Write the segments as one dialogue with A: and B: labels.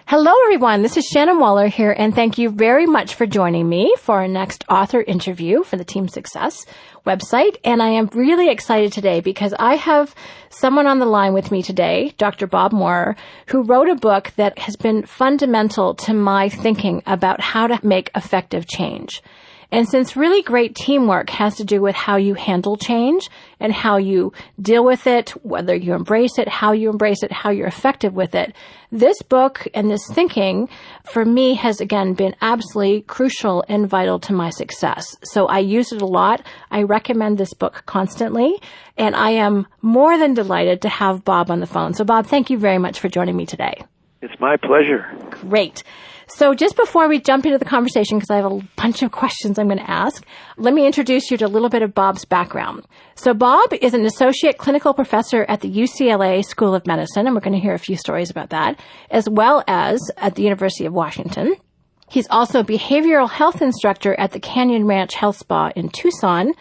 A: Hello, everyone. This is Shannon Maurer here, and thank you very much for joining me for our next author interview for the Team Success website. And I am really excited today because I have someone on the line with me today, Dr. Bob Maurer, who wrote a book that has been fundamental to my thinking about how to make effective change. And since really great teamwork has to do with how you handle change and how you deal with it, whether you embrace it, how you're effective with it, this book and this thinking for me has again been absolutely crucial and vital to my success. So I use it a lot. I recommend this book constantly, and I am more than delighted to have Bob on the phone. So Bob, thank you very much for joining me today.
B: It's my pleasure.
A: Great. So just before we jump into the conversation, because I have a bunch of questions I'm going to ask, let me introduce you to a little bit of Bob's background. So Bob is an associate clinical professor at the UCLA School of Medicine, and we're going to hear a few stories about that, as well as at the University of Washington. He's also a behavioral health instructor at the Canyon Ranch Health Spa in Tucson,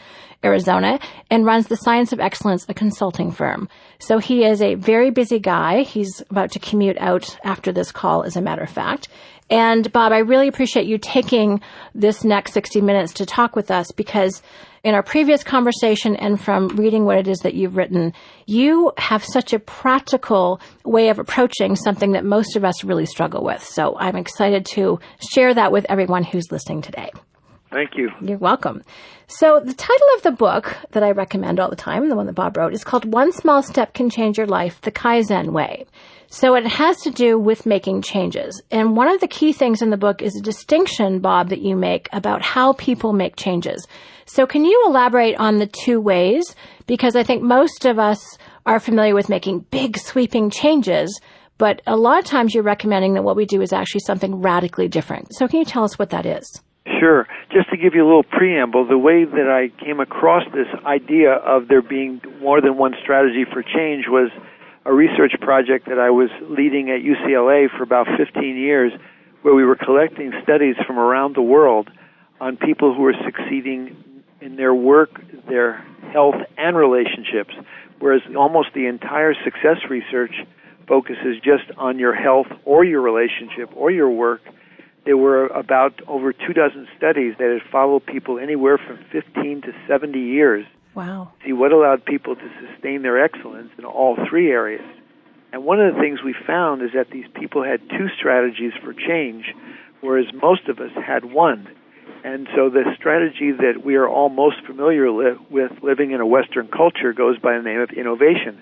A: Arizona, and runs the Science of Excellence, a consulting firm. So he is a very busy guy. He's about to commute out after this call, as a matter of fact. And Bob, I really appreciate you taking this next 60 minutes to talk with us because in our previous conversation and from reading what it is that you've written, you have such a practical way of approaching something that most of us really struggle with. So I'm excited to share that with everyone who's listening today.
B: Thank you.
A: You're welcome. So the title of the book that I recommend all the time, the one that Bob wrote, is called One Small Step Can Change Your Life, the Kaizen Way. So it has to do with making changes. And one of the key things in the book is a distinction, Bob, that you make about how people make changes. So can you elaborate on the two ways? Because I think most of us are familiar with making big sweeping changes, but a lot of times you're recommending that what we do is actually something radically different. So can you tell us what that is?
B: Sure. Just to give you a little preamble, the way that I came across this idea of there being more than one strategy for change was a research project that I was leading at UCLA for about 15 years, where we were collecting studies from around the world on people who were succeeding in their work, their health, and relationships, whereas almost the entire success research focuses just on your health or your relationship or your work. There were about over 24 studies that had followed people anywhere from 15 to 70 years.
A: Wow.
B: See what allowed people to sustain their excellence in all three areas. And one of the things we found is that these people had two strategies for change, whereas most of us had one. And so the strategy that we are all most familiar with living in a Western culture goes by the name of innovation,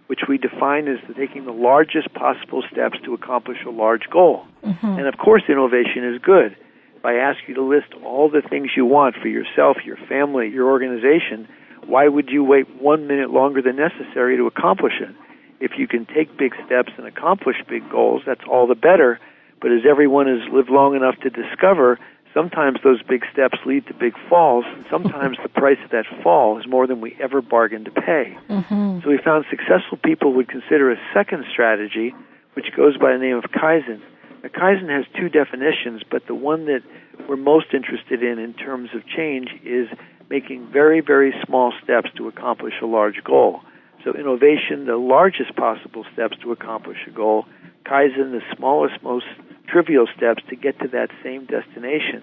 B: which we define as taking the largest possible steps to accomplish a large goal. Mm-hmm. And of course, innovation is good. If I ask you to list all the things you want for yourself, your family, your organization, why would you wait 1 minute longer than necessary to accomplish it? If you can take big steps and accomplish big goals, that's all the better. But as everyone has lived long enough to discover, sometimes those big steps lead to big falls, and sometimes the price of that fall is more than we ever bargained to pay. Mm-hmm. So we found successful people would consider a second strategy, which goes by the name of Kaizen. Now, Kaizen has two definitions, but the one that we're most interested in terms of change is making very, very small steps to accomplish a large goal. So innovation, the largest possible steps to accomplish a goal. Kaizen, the smallest, most trivial steps to get to that same destination.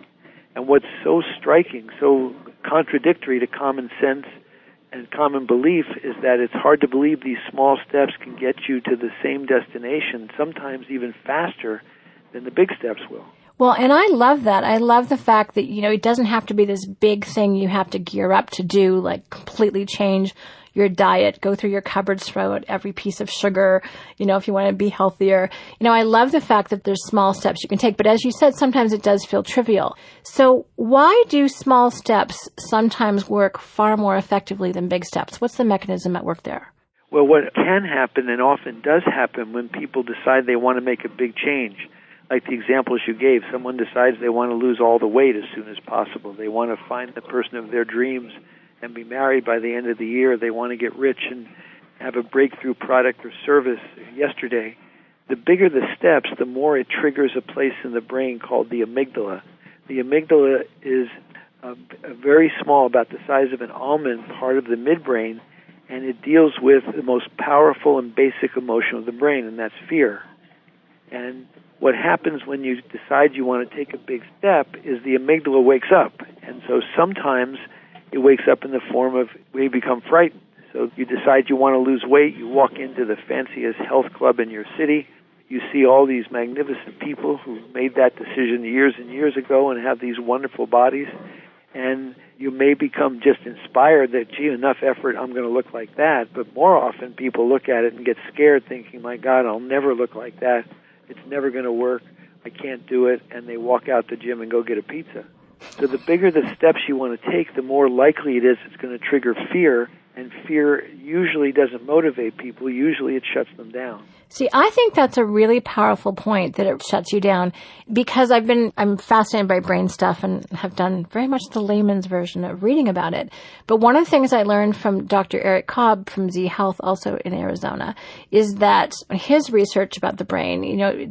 B: And what's so striking, so contradictory to common sense and common belief is that it's hard to believe these small steps can get you to the same destination, sometimes even faster than the big steps will.
A: Well, and I love that. I love the fact that, it doesn't have to be this big thing you have to gear up to do, like completely change your diet, go through your cupboards, throw out every piece of sugar, if you want to be healthier. I love the fact that there's small steps you can take, but as you said, sometimes it does feel trivial. So why do small steps sometimes work far more effectively than big steps? What's the mechanism at work there?
B: Well, what can happen and often does happen when people decide they want to make a big change, like the examples you gave, someone decides they want to lose all the weight as soon as possible. They want to find the person of their dreams and be married by the end of the year. They want to get rich and have a breakthrough product or service yesterday. The bigger the steps, the more it triggers a place in the brain called the amygdala. The amygdala is a very small, about the size of an almond, part of the midbrain, and it deals with the most powerful and basic emotion of the brain, and that's fear. And what happens when you decide you want to take a big step is the amygdala wakes up. And so sometimes it wakes up in the form of where you become frightened. So you decide you want to lose weight, you walk into the fanciest health club in your city, you see all these magnificent people who made that decision years and years ago and have these wonderful bodies, and you may become just inspired that, gee, enough effort, I'm going to look like that. But more often people look at it and get scared thinking, my God, I'll never look like that. It's never going to work. I can't do it. And they walk out the gym and go get a pizza. So the bigger the steps you want to take, the more likely it is it's going to trigger fear. And fear usually doesn't motivate people. Usually it shuts them down.
A: See, I think that's a really powerful point, that it shuts you down, because I'm fascinated by brain stuff and have done very much the layman's version of reading about it. But one of the things I learned from Dr. Eric Cobb from Z Health, also in Arizona, is that his research about the brain,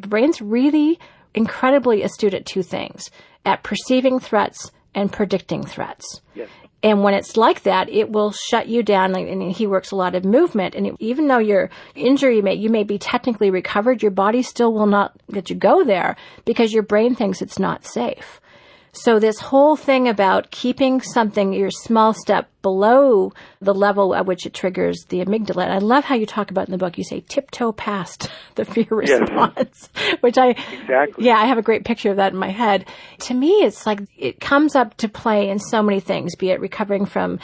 A: the brain's really incredibly astute at two things: at perceiving threats and predicting threats.
B: Yes.
A: And when it's like that, it will shut you down. And he works a lot of movement. And even though your injury you may be technically recovered, your body still will not let you go there because your brain thinks it's not safe. So this whole thing about keeping something, your small step, below the level at which it triggers the amygdala. And I love how you talk about in the book, you say tiptoe past the fear response, which
B: Exactly.
A: I have a great picture of that in my head. To me, it's like it comes up to play in so many things, be it recovering from,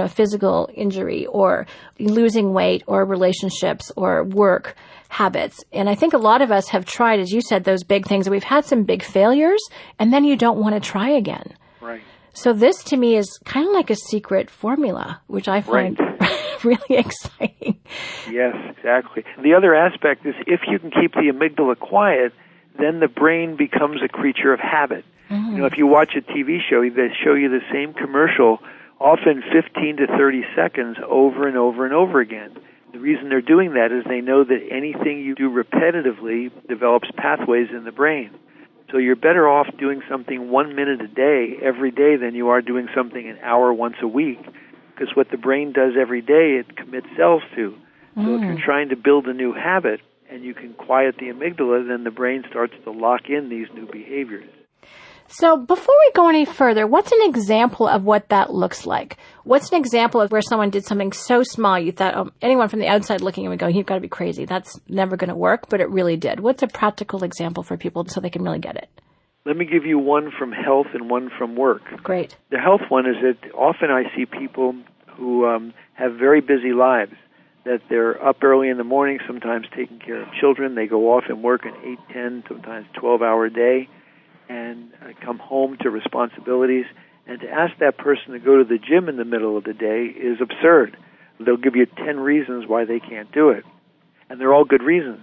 A: physical injury or losing weight or relationships or work habits. And I think a lot of us have tried, as you said, those big things. We've had some big failures, and then you don't want to try again.
B: Right.
A: So this, to me, is kind of like a secret formula, which I find really exciting.
B: Yes, exactly. The other aspect is if you can keep the amygdala quiet, then the brain becomes a creature of habit.
A: Mm-hmm.
B: If you watch a TV show, they show you the same commercial, often 15 to 30 seconds, over and over and over again. The reason they're doing that is they know that anything you do repetitively develops pathways in the brain. So you're better off doing something 1 minute a day, every day, than you are doing something an hour once a week. Because what the brain does every day, it commits cells to. So if you're trying to build a new habit and you can quiet the amygdala, then the brain starts to lock in these new behaviors.
A: So before we go any further, what's an example of what that looks like? What's an example of where someone did something so small you thought, anyone from the outside looking in would go, you've got to be crazy. That's never going to work, but it really did. What's a practical example for people so they can really get it?
B: Let me give you one from health and one from work.
A: Great.
B: The health one is that often I see people who have very busy lives, that they're up early in the morning, sometimes taking care of children. They go off and work an 8, 10, sometimes 12-hour day, and come home to responsibilities. And to ask that person to go to the gym in the middle of the day is absurd. They'll give you 10 reasons why they can't do it. And they're all good reasons.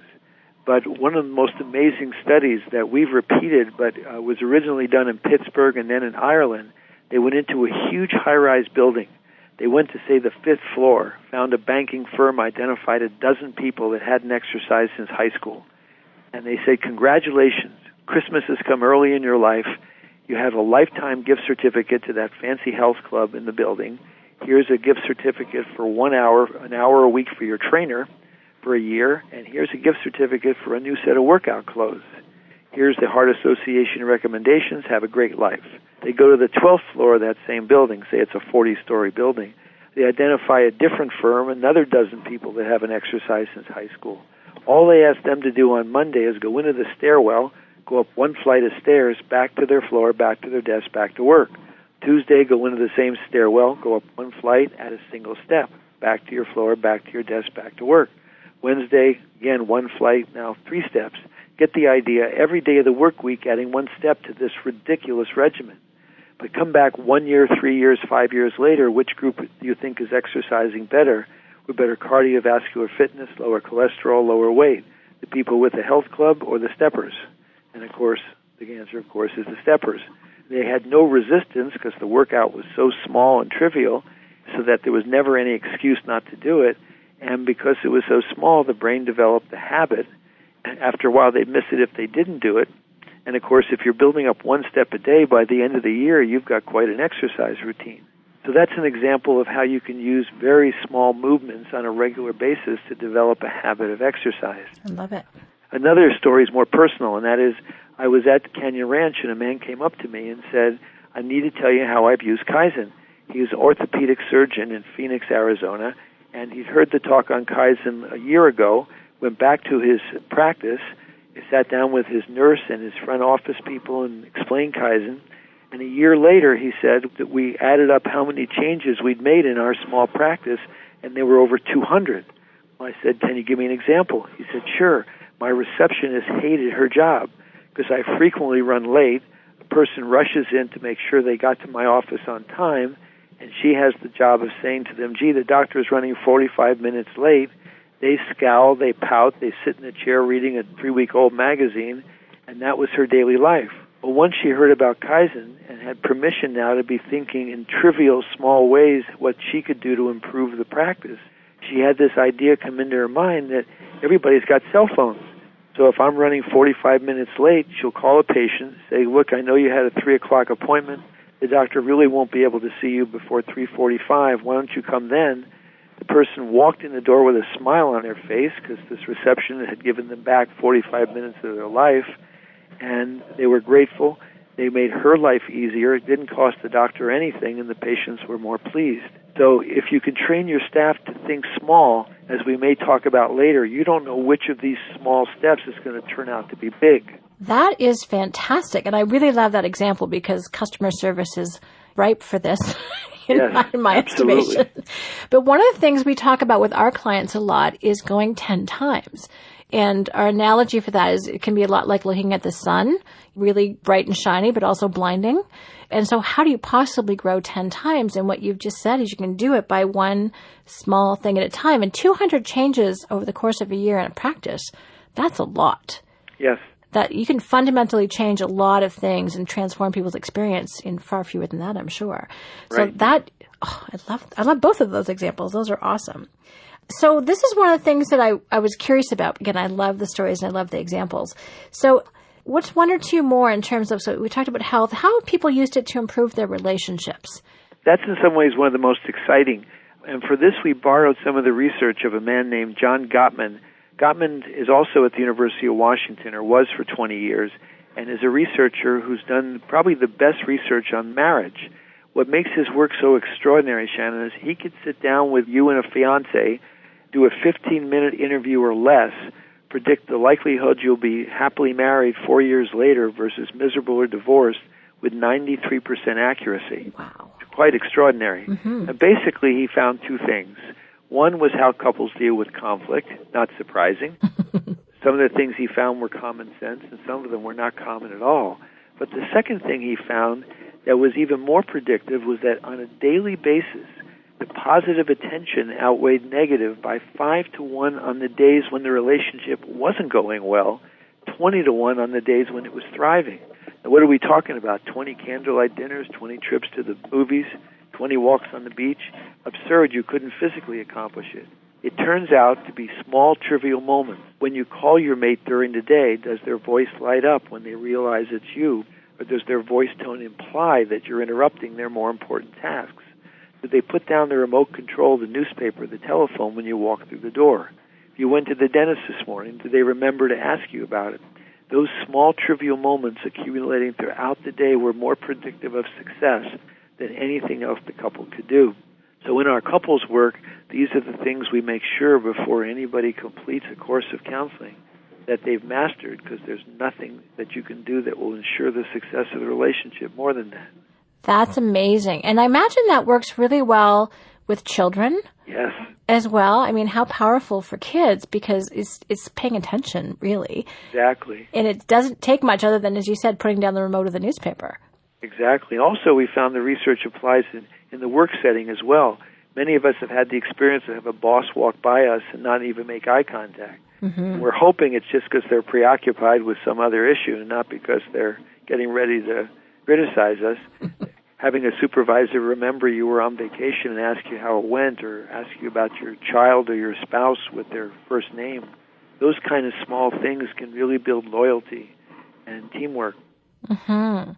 B: But one of the most amazing studies that we've repeated, but was originally done in Pittsburgh and then in Ireland, they went into a huge high-rise building. They went to, say, the 5th floor, found a banking firm, identified a dozen people that hadn't exercised since high school. And they said, congratulations, Christmas has come early in your life. You have a lifetime gift certificate to that fancy health club in the building. Here's a gift certificate for 1 hour, an hour a week for your trainer for a year, and here's a gift certificate for a new set of workout clothes. Here's the Heart Association recommendations. Have a great life. They go to the 12th floor of that same building, say it's a 40-story building. They identify a different firm, another dozen people that haven't exercised since high school. All they ask them to do on Monday is go into the stairwell, go up one flight of stairs, back to their floor, back to their desk, back to work. Tuesday, go into the same stairwell, go up one flight, add a single step, back to your floor, back to your desk, back to work. Wednesday, again, one flight, now 3 steps. Get the idea. Every day of the work week, adding 1 step to this ridiculous regimen. But come back 1 year, 3 years, 5 years later, which group do you think is exercising better, with better cardiovascular fitness, lower cholesterol, lower weight? The people with the health club or the steppers? And, of course, the answer, of course, is the steppers. They had no resistance because the workout was so small and trivial, so that there was never any excuse not to do it. And because it was so small, the brain developed the habit. After a while, they'd miss it if they didn't do it. And, of course, if you're building up 1 step a day, by the end of the year, you've got quite an exercise routine. So that's an example of how you can use very small movements on a regular basis to develop a habit of exercise.
A: I love it.
B: Another story is more personal, and that is I was at Canyon Ranch, and a man came up to me and said, I need to tell you how I've used Kaizen. He's an orthopedic surgeon in Phoenix, Arizona, and he'd heard the talk on Kaizen a year ago, went back to his practice, he sat down with his nurse and his front office people and explained Kaizen. And a year later, he said that we added up how many changes we'd made in our small practice, and there were over 200. Well, I said, can you give me an example? He said, sure. My receptionist hated her job because I frequently run late. A person rushes in to make sure they got to my office on time, and she has the job of saying to them, gee, the doctor is running 45 minutes late. They scowl, they pout, they sit in a chair reading a 3-week-old magazine, and that was her daily life. But once she heard about Kaizen and had permission now to be thinking in trivial, small ways what she could do to improve the practice, she had this idea come into her mind that everybody's got cell phones. So if I'm running 45 minutes late, she'll call a patient, say, look, I know you had a 3 o'clock appointment. The doctor really won't be able to see you before 3:45. Why don't you come then? The person walked in the door with a smile on their face because this receptionist had given them back 45 minutes of their life, and they were grateful. They made her life easier. It didn't cost the doctor anything, and the patients were more pleased. So if you can train your staff to think small, as we may talk about later, you don't know which of these small steps is going to turn out to be big.
A: That is fantastic, and I really love that example because customer service is ripe for this. In my estimation. But one of the things we talk about with our clients a lot is going 10 times. And our analogy for that is it can be a lot like looking at the sun, really bright and shiny, but also blinding. And so how do you possibly grow 10 times? And what you've just said is you can do it by one small thing at a time. And 200 changes over the course of a year in a practice, that's a lot.
B: Yes.
A: That you can fundamentally change a lot of things and transform people's experience in far fewer than that, I'm sure. So
B: right.
A: I love both of those examples. Those are awesome. So this is one of the things that I was curious about. Again, I love the stories and I love the examples. So what's one or two more in terms of, so we talked about health, how have people used it to improve their relationships?
B: That's in some ways one of the most exciting. And for this, we borrowed some of the research of a man named John Gottman. Gottman is also at the University of Washington, or was for 20 years, and is a researcher who's done probably the best research on marriage. What makes his work so extraordinary, Shannon, is he could sit down with you and a fiancé, do a 15-minute interview or less, predict the likelihood you'll be happily married 4 years later versus miserable or divorced with 93% accuracy.
A: Wow.
B: It's quite extraordinary.
A: Mm-hmm.
B: And basically, he found two things. One was how couples deal with conflict, not surprising. Some of the things he found were common sense, and some of them were not common at all. But the second thing he found that was even more predictive was that on a daily basis, the positive attention outweighed negative by 5 to 1 on the days when the relationship wasn't going well, 20 to 1 on the days when it was thriving. Now, what are we talking about? 20 candlelight dinners, 20 trips to the movies, 20 walks on the beach? Absurd, you couldn't physically accomplish it. It turns out to be small, trivial moments. When you call your mate during the day, does their voice light up when they realize it's you? Or does their voice tone imply that you're interrupting their more important tasks? Do they put down the remote control, the newspaper, the telephone when you walk through the door? If you went to the dentist this morning, do they remember to ask you about it? Those small, trivial moments accumulating throughout the day were more predictive of success than anything else the couple could do. So in our couples work, these are the things we make sure before anybody completes a course of counseling that they've mastered, because there's nothing that you can do that will ensure the success of the relationship more than that.
A: That's amazing. And I imagine that works really well with children.
B: Yes.
A: As well. I mean, how powerful for kids, because it's paying attention, really.
B: Exactly.
A: And it doesn't take much other than, as you said, putting down the remote of the newspaper.
B: Exactly. Also, we found the research applies in the work setting as well. Many of us have had the experience to have a boss walk by us and not even make eye contact. Mm-hmm. We're hoping it's just because they're preoccupied with some other issue and not because they're getting ready to criticize us. Having a supervisor remember you were on vacation and ask you how it went, or ask you about your child or your spouse with their first name. Those kind of small things can really build loyalty and teamwork.
A: Mm-hmm.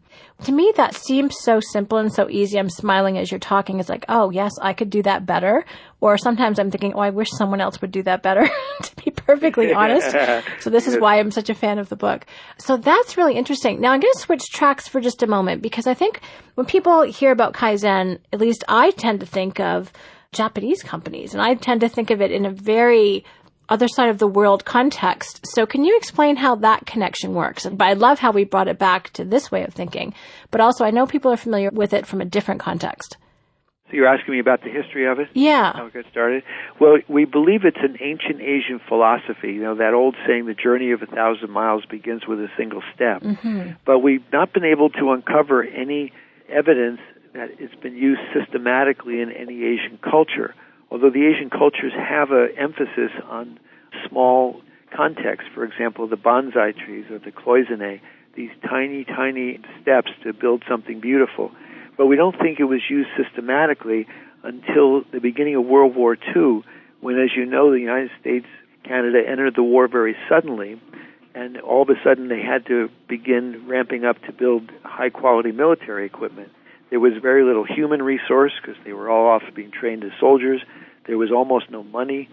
A: To me, that seems so simple and so easy. I'm smiling as you're talking. It's like, oh, yes, I could do that better. Or sometimes I'm thinking, oh, I wish someone else would do that better, to be perfectly honest. So this is why I'm such a fan of the book. So that's really interesting. Now I'm going to switch tracks for just a moment, because I think when people hear about Kaizen, at least I tend to think of Japanese companies, and I tend to think of it in a very other side of the world context. So can you explain how that connection works? And I love how we brought it back to this way of thinking, but also I know people are familiar with it from a different context.
B: So you're asking me about the history of it?
A: Yeah.
B: How it got started? Well, we believe it's an ancient Asian philosophy. You know, that old saying, the journey of 1,000 miles begins with a single step. Mm-hmm. But we've not been able to uncover any evidence that it's been used systematically in any Asian culture. Although the Asian cultures have an emphasis on small contexts, for example, the bonsai trees or the cloisonne, these tiny, tiny steps to build something beautiful. But we don't think it was used systematically until the beginning of World War II, when, as you know, the United States, Canada entered the war very suddenly, and all of a sudden they had to begin ramping up to build high-quality military equipment. There was very little human resource because they were all off being trained as soldiers. There was almost no money.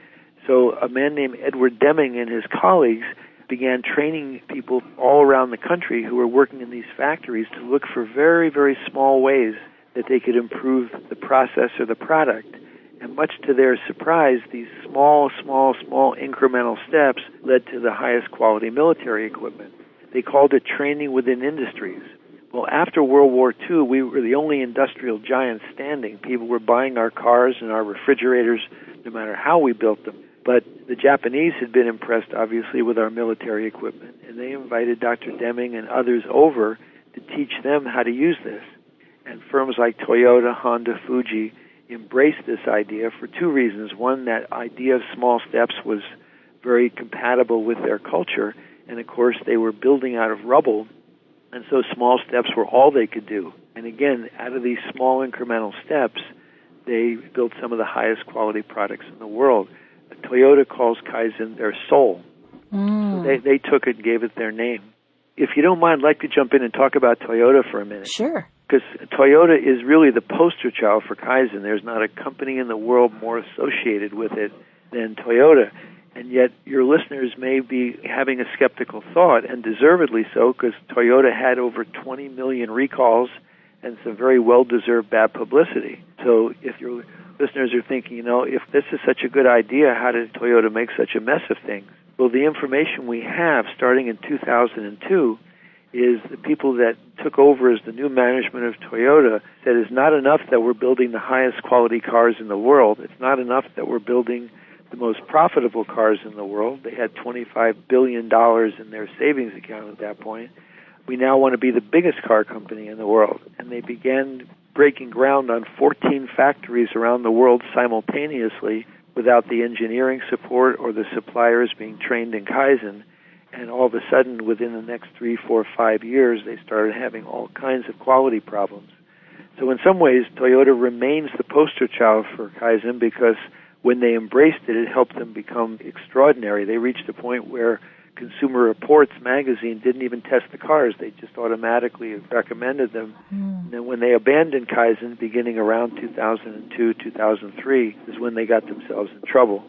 B: So a man named Edward Deming and his colleagues began training people all around the country who were working in these factories to look for very, very small ways that they could improve the process or the product. And much to their surprise, these small incremental steps led to the highest quality military equipment. They called it training within industries. Well, after World War II, we were the only industrial giant standing. People were buying our cars and our refrigerators, no matter how we built them. But the Japanese had been impressed, obviously, with our military equipment, and they invited Dr. Deming and others over to teach them how to use this. And firms like Toyota, Honda, Fuji embraced this idea for two reasons. One, that idea of small steps was very compatible with their culture, and of course they were building out of rubble, and so small steps were all they could do. And again, out of these small incremental steps, they built some of the highest quality products in the world. Toyota calls Kaizen their soul. So they took it and gave it their name. If you don't mind, I'd like to jump in and talk about Toyota for a minute.
A: Sure.
B: Because Toyota is really the poster child for Kaizen. There's not a company in the world more associated with it than Toyota. And yet your listeners may be having a skeptical thought, and deservedly so, because Toyota had over 20 million recalls and some very well-deserved bad publicity. So if your listeners are thinking, you know, if this is such a good idea, how did Toyota make such a mess of things? Well, the information we have starting in 2002 is the people that took over as the new management of Toyota said it's not enough that we're building the highest quality cars in the world. It's not enough that we're building the most profitable cars in the world. They had $25 billion in their savings account at that point. We now want to be the biggest car company in the world. And they began breaking ground on 14 factories around the world simultaneously without the engineering support or the suppliers being trained in Kaizen. And all of a sudden, within the next 3, 4, 5 years, they started having all kinds of quality problems. So in some ways, Toyota remains the poster child for Kaizen because when they embraced it, it helped them become extraordinary. They reached a point where Consumer Reports magazine didn't even test the cars. They just automatically recommended them. And then when they abandoned Kaizen, beginning around 2002, 2003, is when they got themselves in trouble.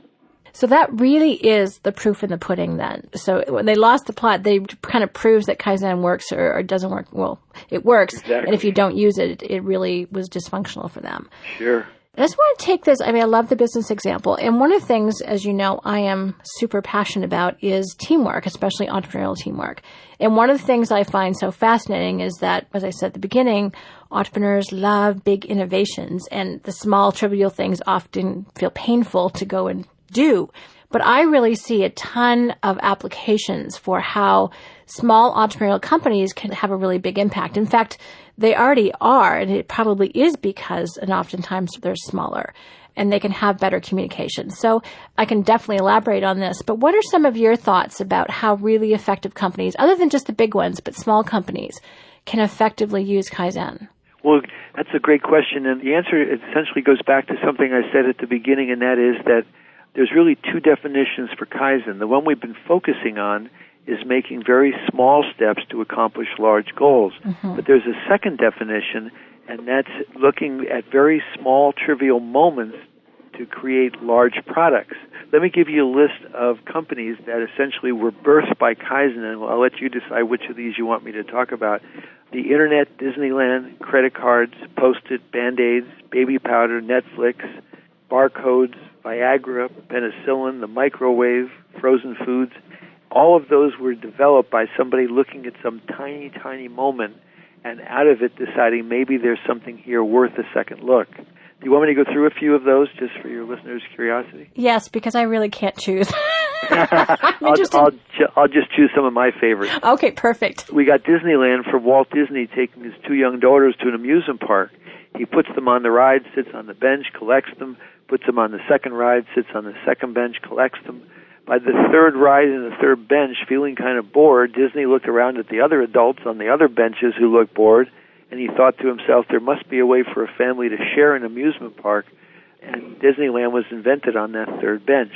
A: So that really is the proof in the pudding then. So when they lost the plot, they kind of proves that Kaizen works or doesn't work. Well, it works.
B: Exactly.
A: And if you don't use it, it really was dysfunctional for them.
B: Sure.
A: I just want to take this, I love the business example. And one of the things, as you know, I am super passionate about is teamwork, especially entrepreneurial teamwork. And one of the things I find so fascinating is that, as I said at the beginning, entrepreneurs love big innovations, and the small, trivial things often feel painful to go and do. But I really see a ton of applications for how small entrepreneurial companies can have a really big impact. In fact, they already are, and it probably is because, and oftentimes they're smaller, and they can have better communication. So I can definitely elaborate on this, but what are some of your thoughts about how really effective companies, other than just the big ones, but small companies, can effectively use Kaizen?
B: Well, that's a great question, and the answer essentially goes back to something I said at the beginning, and that is that there's really two definitions for Kaizen. The one we've been focusing on is making very small steps to accomplish large goals. Mm-hmm. But there's a second definition, and that's looking at very small, trivial moments to to create large products. Let me give you a list of companies that essentially were birthed by Kaizen, and I'll let you decide which of these you want me to talk about. The Internet, Disneyland, credit cards, Post-it, Band-Aids, baby powder, Netflix, barcodes, Viagra, penicillin, the microwave, frozen foods. All of those were developed by somebody looking at some tiny, tiny moment and out of it deciding maybe there's something here worth a second look. Do you want me to go through a few of those just for your listeners' curiosity?
A: Yes, because I really can't choose.
B: I'll just choose some of my favorites.
A: Okay, perfect.
B: We got Disneyland for Walt Disney taking his 2 young daughters to an amusement park. He puts them on the ride, sits on the bench, collects them, puts them on the second ride, sits on the second bench, collects them. By the third ride and the third bench, feeling kind of bored, Disney looked around at the other adults on the other benches who looked bored, and he thought to himself, there must be a way for a family to share an amusement park, and Disneyland was invented on that third bench.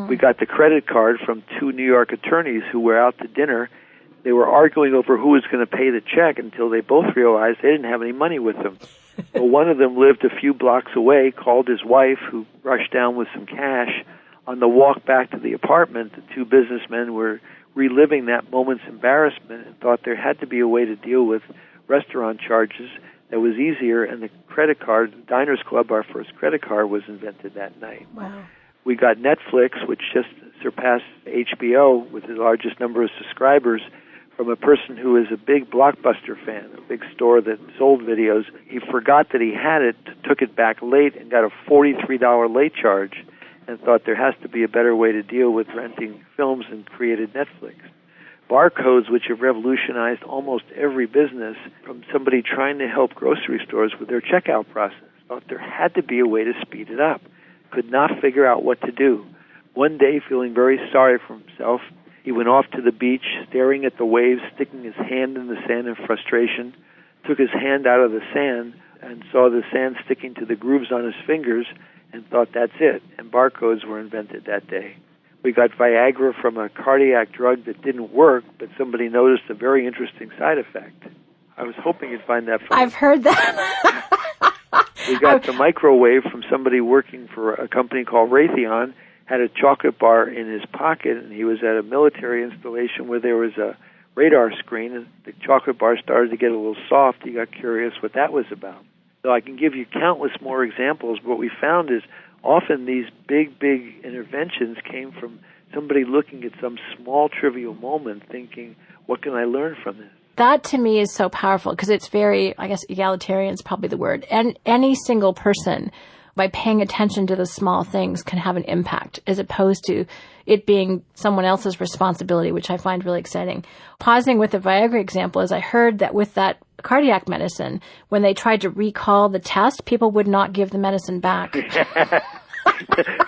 B: We got the credit card from 2 New York attorneys who were out to dinner. They were arguing over who was going to pay the check until they both realized they didn't have any money with them. Well, one of them lived a few blocks away, called his wife, who rushed down with some cash. On the walk back to the apartment, the 2 businessmen were reliving that moment's embarrassment and thought there had to be a way to deal with restaurant charges that was easier, and the credit card, Diners Club, our first credit card, was invented that night.
A: Wow.
B: We got Netflix, which just surpassed HBO with the largest number of subscribers, from a person who is a big Blockbuster fan, a big store that sold videos. He forgot that he had it, took it back late, and got a $43 late charge, and thought there has to be a better way to deal with renting films, and created Netflix. Barcodes, which have revolutionized almost every business, from somebody trying to help grocery stores with their checkout process, thought there had to be a way to speed it up, could not figure out what to do. One day, feeling very sorry for himself, he went off to the beach, staring at the waves, sticking his hand in the sand in frustration, took his hand out of the sand and saw the sand sticking to the grooves on his fingers, and thought that's it, and barcodes were invented that day. We got Viagra from a cardiac drug that didn't work, but somebody noticed a very interesting side effect. I was hoping you'd find that funny.
A: I've heard that.
B: We got the microwave from somebody working for a company called Raytheon, had a chocolate bar in his pocket, and he was at a military installation where there was a radar screen, and the chocolate bar started to get a little soft. He got curious what that was about. So I can give you countless more examples. What we found is often these big, big interventions came from somebody looking at some small, trivial moment thinking, what can I learn from this?
A: That to me is so powerful because it's very, I guess, egalitarian is probably the word. And any single person, by paying attention to the small things, can have an impact as opposed to it being someone else's responsibility, which I find really exciting. Pausing with the Viagra example, is I heard that with that cardiac medicine, when they tried to recall the test, people would not give the medicine back.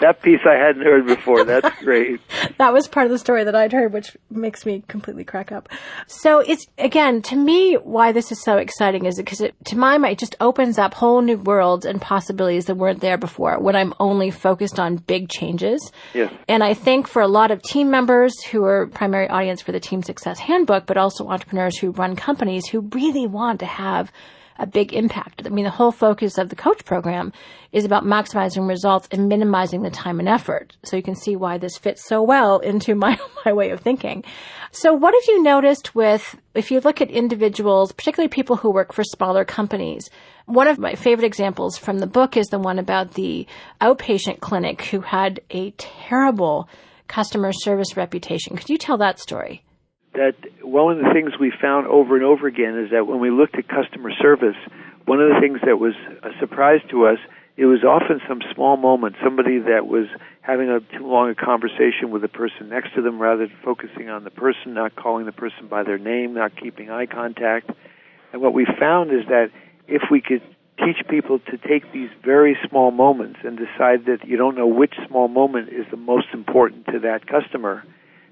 B: That piece I hadn't heard before. That's great.
A: That was part of the story that I'd heard, which makes me completely crack up. So it's, again, to me, why this is so exciting is because to my mind, it just opens up whole new worlds and possibilities that weren't there before when I'm only focused on big changes.
B: Yes.
A: And I think for a lot of team members who are primary audience for the Team Success Handbook, but also entrepreneurs who run companies who really want to have a big impact. I mean, the whole focus of the coach program is about maximizing results and minimizing the time and effort. So you can see why this fits so well into my way of thinking. So what have you noticed with, if you look at individuals, particularly people who work for smaller companies? One of my favorite examples from the book is the one about the outpatient clinic who had a terrible customer service reputation. Could you tell that story?
B: That one of the things we found over and over again is that when we looked at customer service, one of the things that was a surprise to us, it was often some small moment, somebody that was having too long a conversation with the person next to them rather than focusing on the person, not calling the person by their name, not keeping eye contact. And what we found is that if we could teach people to take these very small moments and decide that you don't know which small moment is the most important to that customer,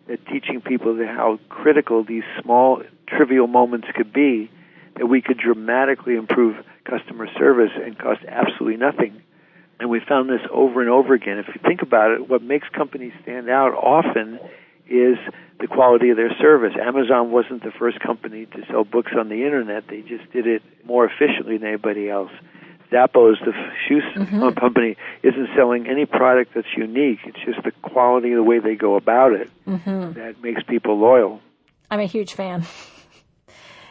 B: that teaching people how critical these small, trivial moments could be, that we could dramatically improve customer service and cost absolutely nothing. And we found this over and over again. If you think about it, what makes companies stand out often is the quality of their service. Amazon wasn't the first company to sell books on the Internet. They just did it more efficiently than anybody else. Zappos, the shoe company, isn't selling any product that's unique. It's just the quality of the way they go about it that makes people loyal.
A: I'm a huge fan.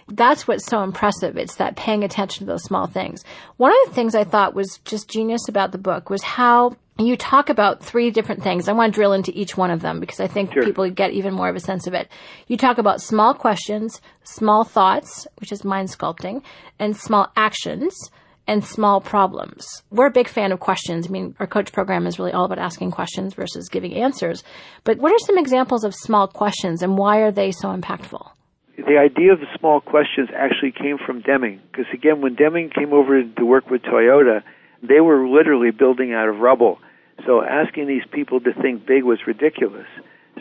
A: That's what's so impressive. It's that paying attention to those small things. One of the things I thought was just genius about the book was how you talk about 3 different things. I want to drill into each one of them because I think people get even more of a sense of it. You talk about small questions, small thoughts, which is mind sculpting, and small actions, and small problems. We're a big fan of questions. I mean, our coach program is really all about asking questions versus giving answers. But what are some examples of small questions, and why are they so impactful?
B: The idea of the small questions actually came from Deming, because again, when Deming came over to work with Toyota, they were literally building out of rubble. So asking these people to think big was ridiculous.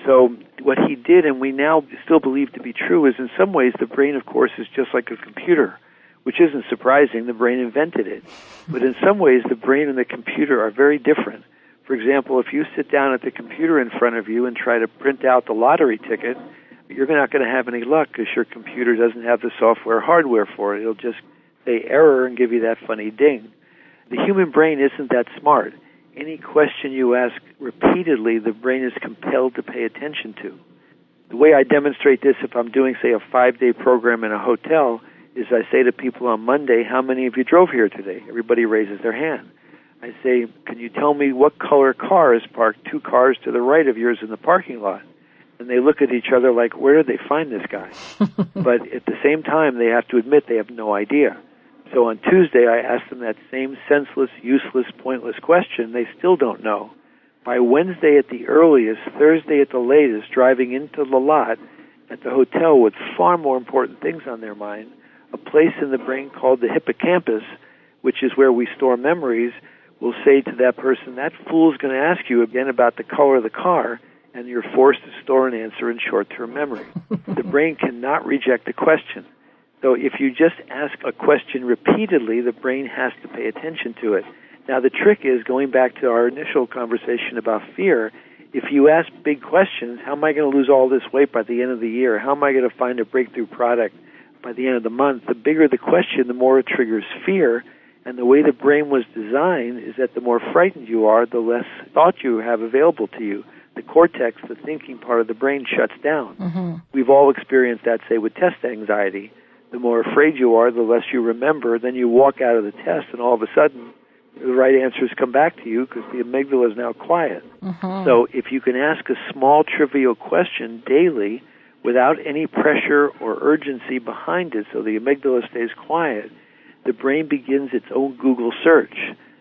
B: So what he did, and we now still believe to be true, is in some ways the brain, of course, is just like a computer, which isn't surprising. The brain invented it. But in some ways, the brain and the computer are very different. For example, if you sit down at the computer in front of you and try to print out the lottery ticket, you're not going to have any luck because your computer doesn't have the software hardware for it. It'll just say error and give you that funny ding. The human brain isn't that smart. Any question you ask repeatedly, the brain is compelled to pay attention to. The way I demonstrate this, if I'm doing, say, a 5-day program in a hotel, is I say to people on Monday, how many of you drove here today? Everybody raises their hand. I say, can you tell me what color car is parked 2 cars to the right of yours in the parking lot? And they look at each other like, where did they find this guy? But at the same time, they have to admit they have no idea. So on Tuesday, I ask them that same senseless, useless, pointless question. They still don't know. By Wednesday at the earliest, Thursday at the latest, driving into the lot at the hotel with far more important things on their mind, a place in the brain called the hippocampus, which is where we store memories, will say to that person, that fool's going to ask you again about the color of the car, and you're forced to store an answer in short-term memory. The brain cannot reject a question. So if you just ask a question repeatedly, the brain has to pay attention to it. Now, the trick is, going back to our initial conversation about fear, if you ask big questions, how am I going to lose all this weight by the end of the year? How am I going to find a breakthrough product by the end of the month? The bigger the question, the more it triggers fear. And the way the brain was designed is that the more frightened you are, the less thought you have available to you. The cortex, the thinking part of the brain, shuts down. We've all experienced that, say, with test anxiety. The more afraid you are, the less you remember. Then you walk out of the test, and all of a sudden, the right answers come back to you because the amygdala is now quiet. So if you can ask a small, trivial question daily without any pressure or urgency behind it, so the amygdala stays quiet, the brain begins its own Google search.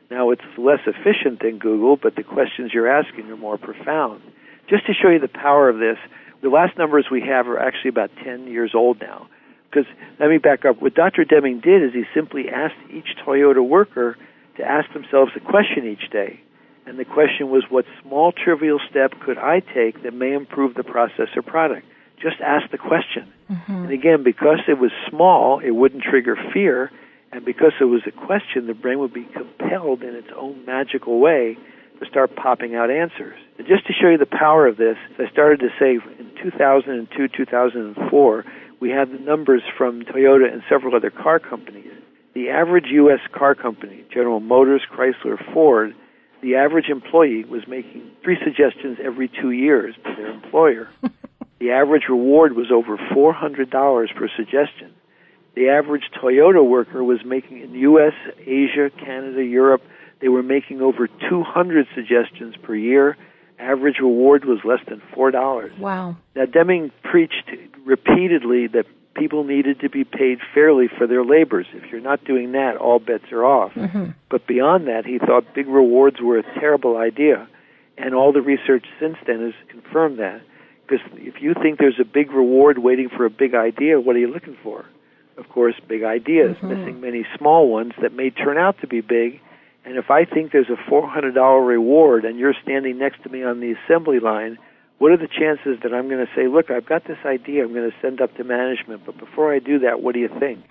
B: Now, it's less efficient than Google, but the questions you're asking are more profound. Just to show you the power of this, the last numbers we have are actually about 10 years old now. Because, let me back up, what Dr. Deming did is he simply asked each Toyota worker to ask themselves a question each day. And the question was, what small, trivial step could I take that may improve the process or product? Just ask the question. And again, because it was small, it wouldn't trigger fear. And because it was a question, the brain would be compelled in its own magical way to start popping out answers. And just to show you the power of this, I started to say in 2002, 2004, we had the numbers from Toyota and several other car companies. The average U.S. car company, General Motors, Chrysler, Ford, the average employee was making 3 suggestions every 2 years to their employer. The average reward was over $400 per suggestion. The average Toyota worker was making, in U.S., Asia, Canada, Europe, they were making over 200 suggestions per year. Average reward was less than $4.
A: Wow.
B: Now, Deming preached repeatedly that people needed to be paid fairly for their labors. If you're not doing that, all bets are off. But beyond that, he thought big rewards were a terrible idea. And all the research since then has confirmed that. Because if you think there's a big reward waiting for a big idea, what are you looking for? Of course, big ideas, missing many small ones that may turn out to be big. And if I think there's a $400 reward and you're standing next to me on the assembly line, what are the chances that I'm going to say, look, I've got this idea I'm going to send up to management, but before I do that, what do you think?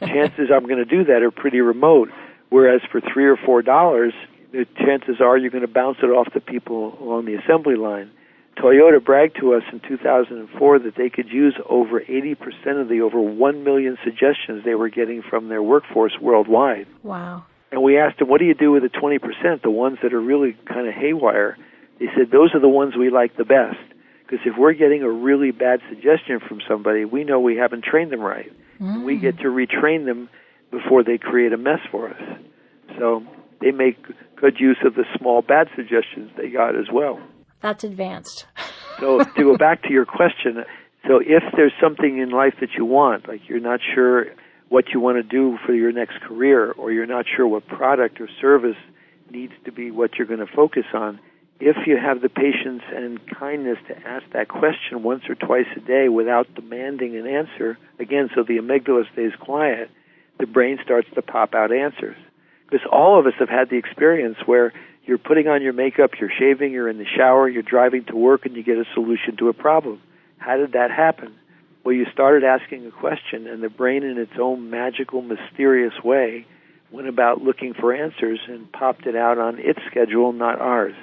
B: Chances I'm going to do that are pretty remote, whereas for $3 or $4, the chances are you're going to bounce it off the people along the assembly line. Toyota bragged to us in 2004 that they could use over 80% of the over 1 million suggestions they were getting from their workforce worldwide.
A: Wow.
B: And we asked them, what do you do with the 20%, the ones that are really kind of haywire? They said, those are the ones we like the best. Because if we're getting a really bad suggestion from somebody, we know we haven't trained them right. And we get to retrain them before they create a mess for us. So they make good use of the small bad suggestions they got as well.
A: That's advanced.
B: So to go back to your question, so if there's something in life that you want, like you're not sure what you want to do for your next career, or you're not sure what product or service needs to be what you're going to focus on, if you have the patience and kindness to ask that question once or twice a day without demanding an answer, again, so the amygdala stays quiet, the brain starts to pop out answers. Because all of us have had the experience where you're putting on your makeup, you're shaving, you're in the shower, you're driving to work, and you get a solution to a problem. How did that happen? Well, you started asking a question, and the brain in its own magical, mysterious way went about looking for answers and popped it out on its schedule, not ours.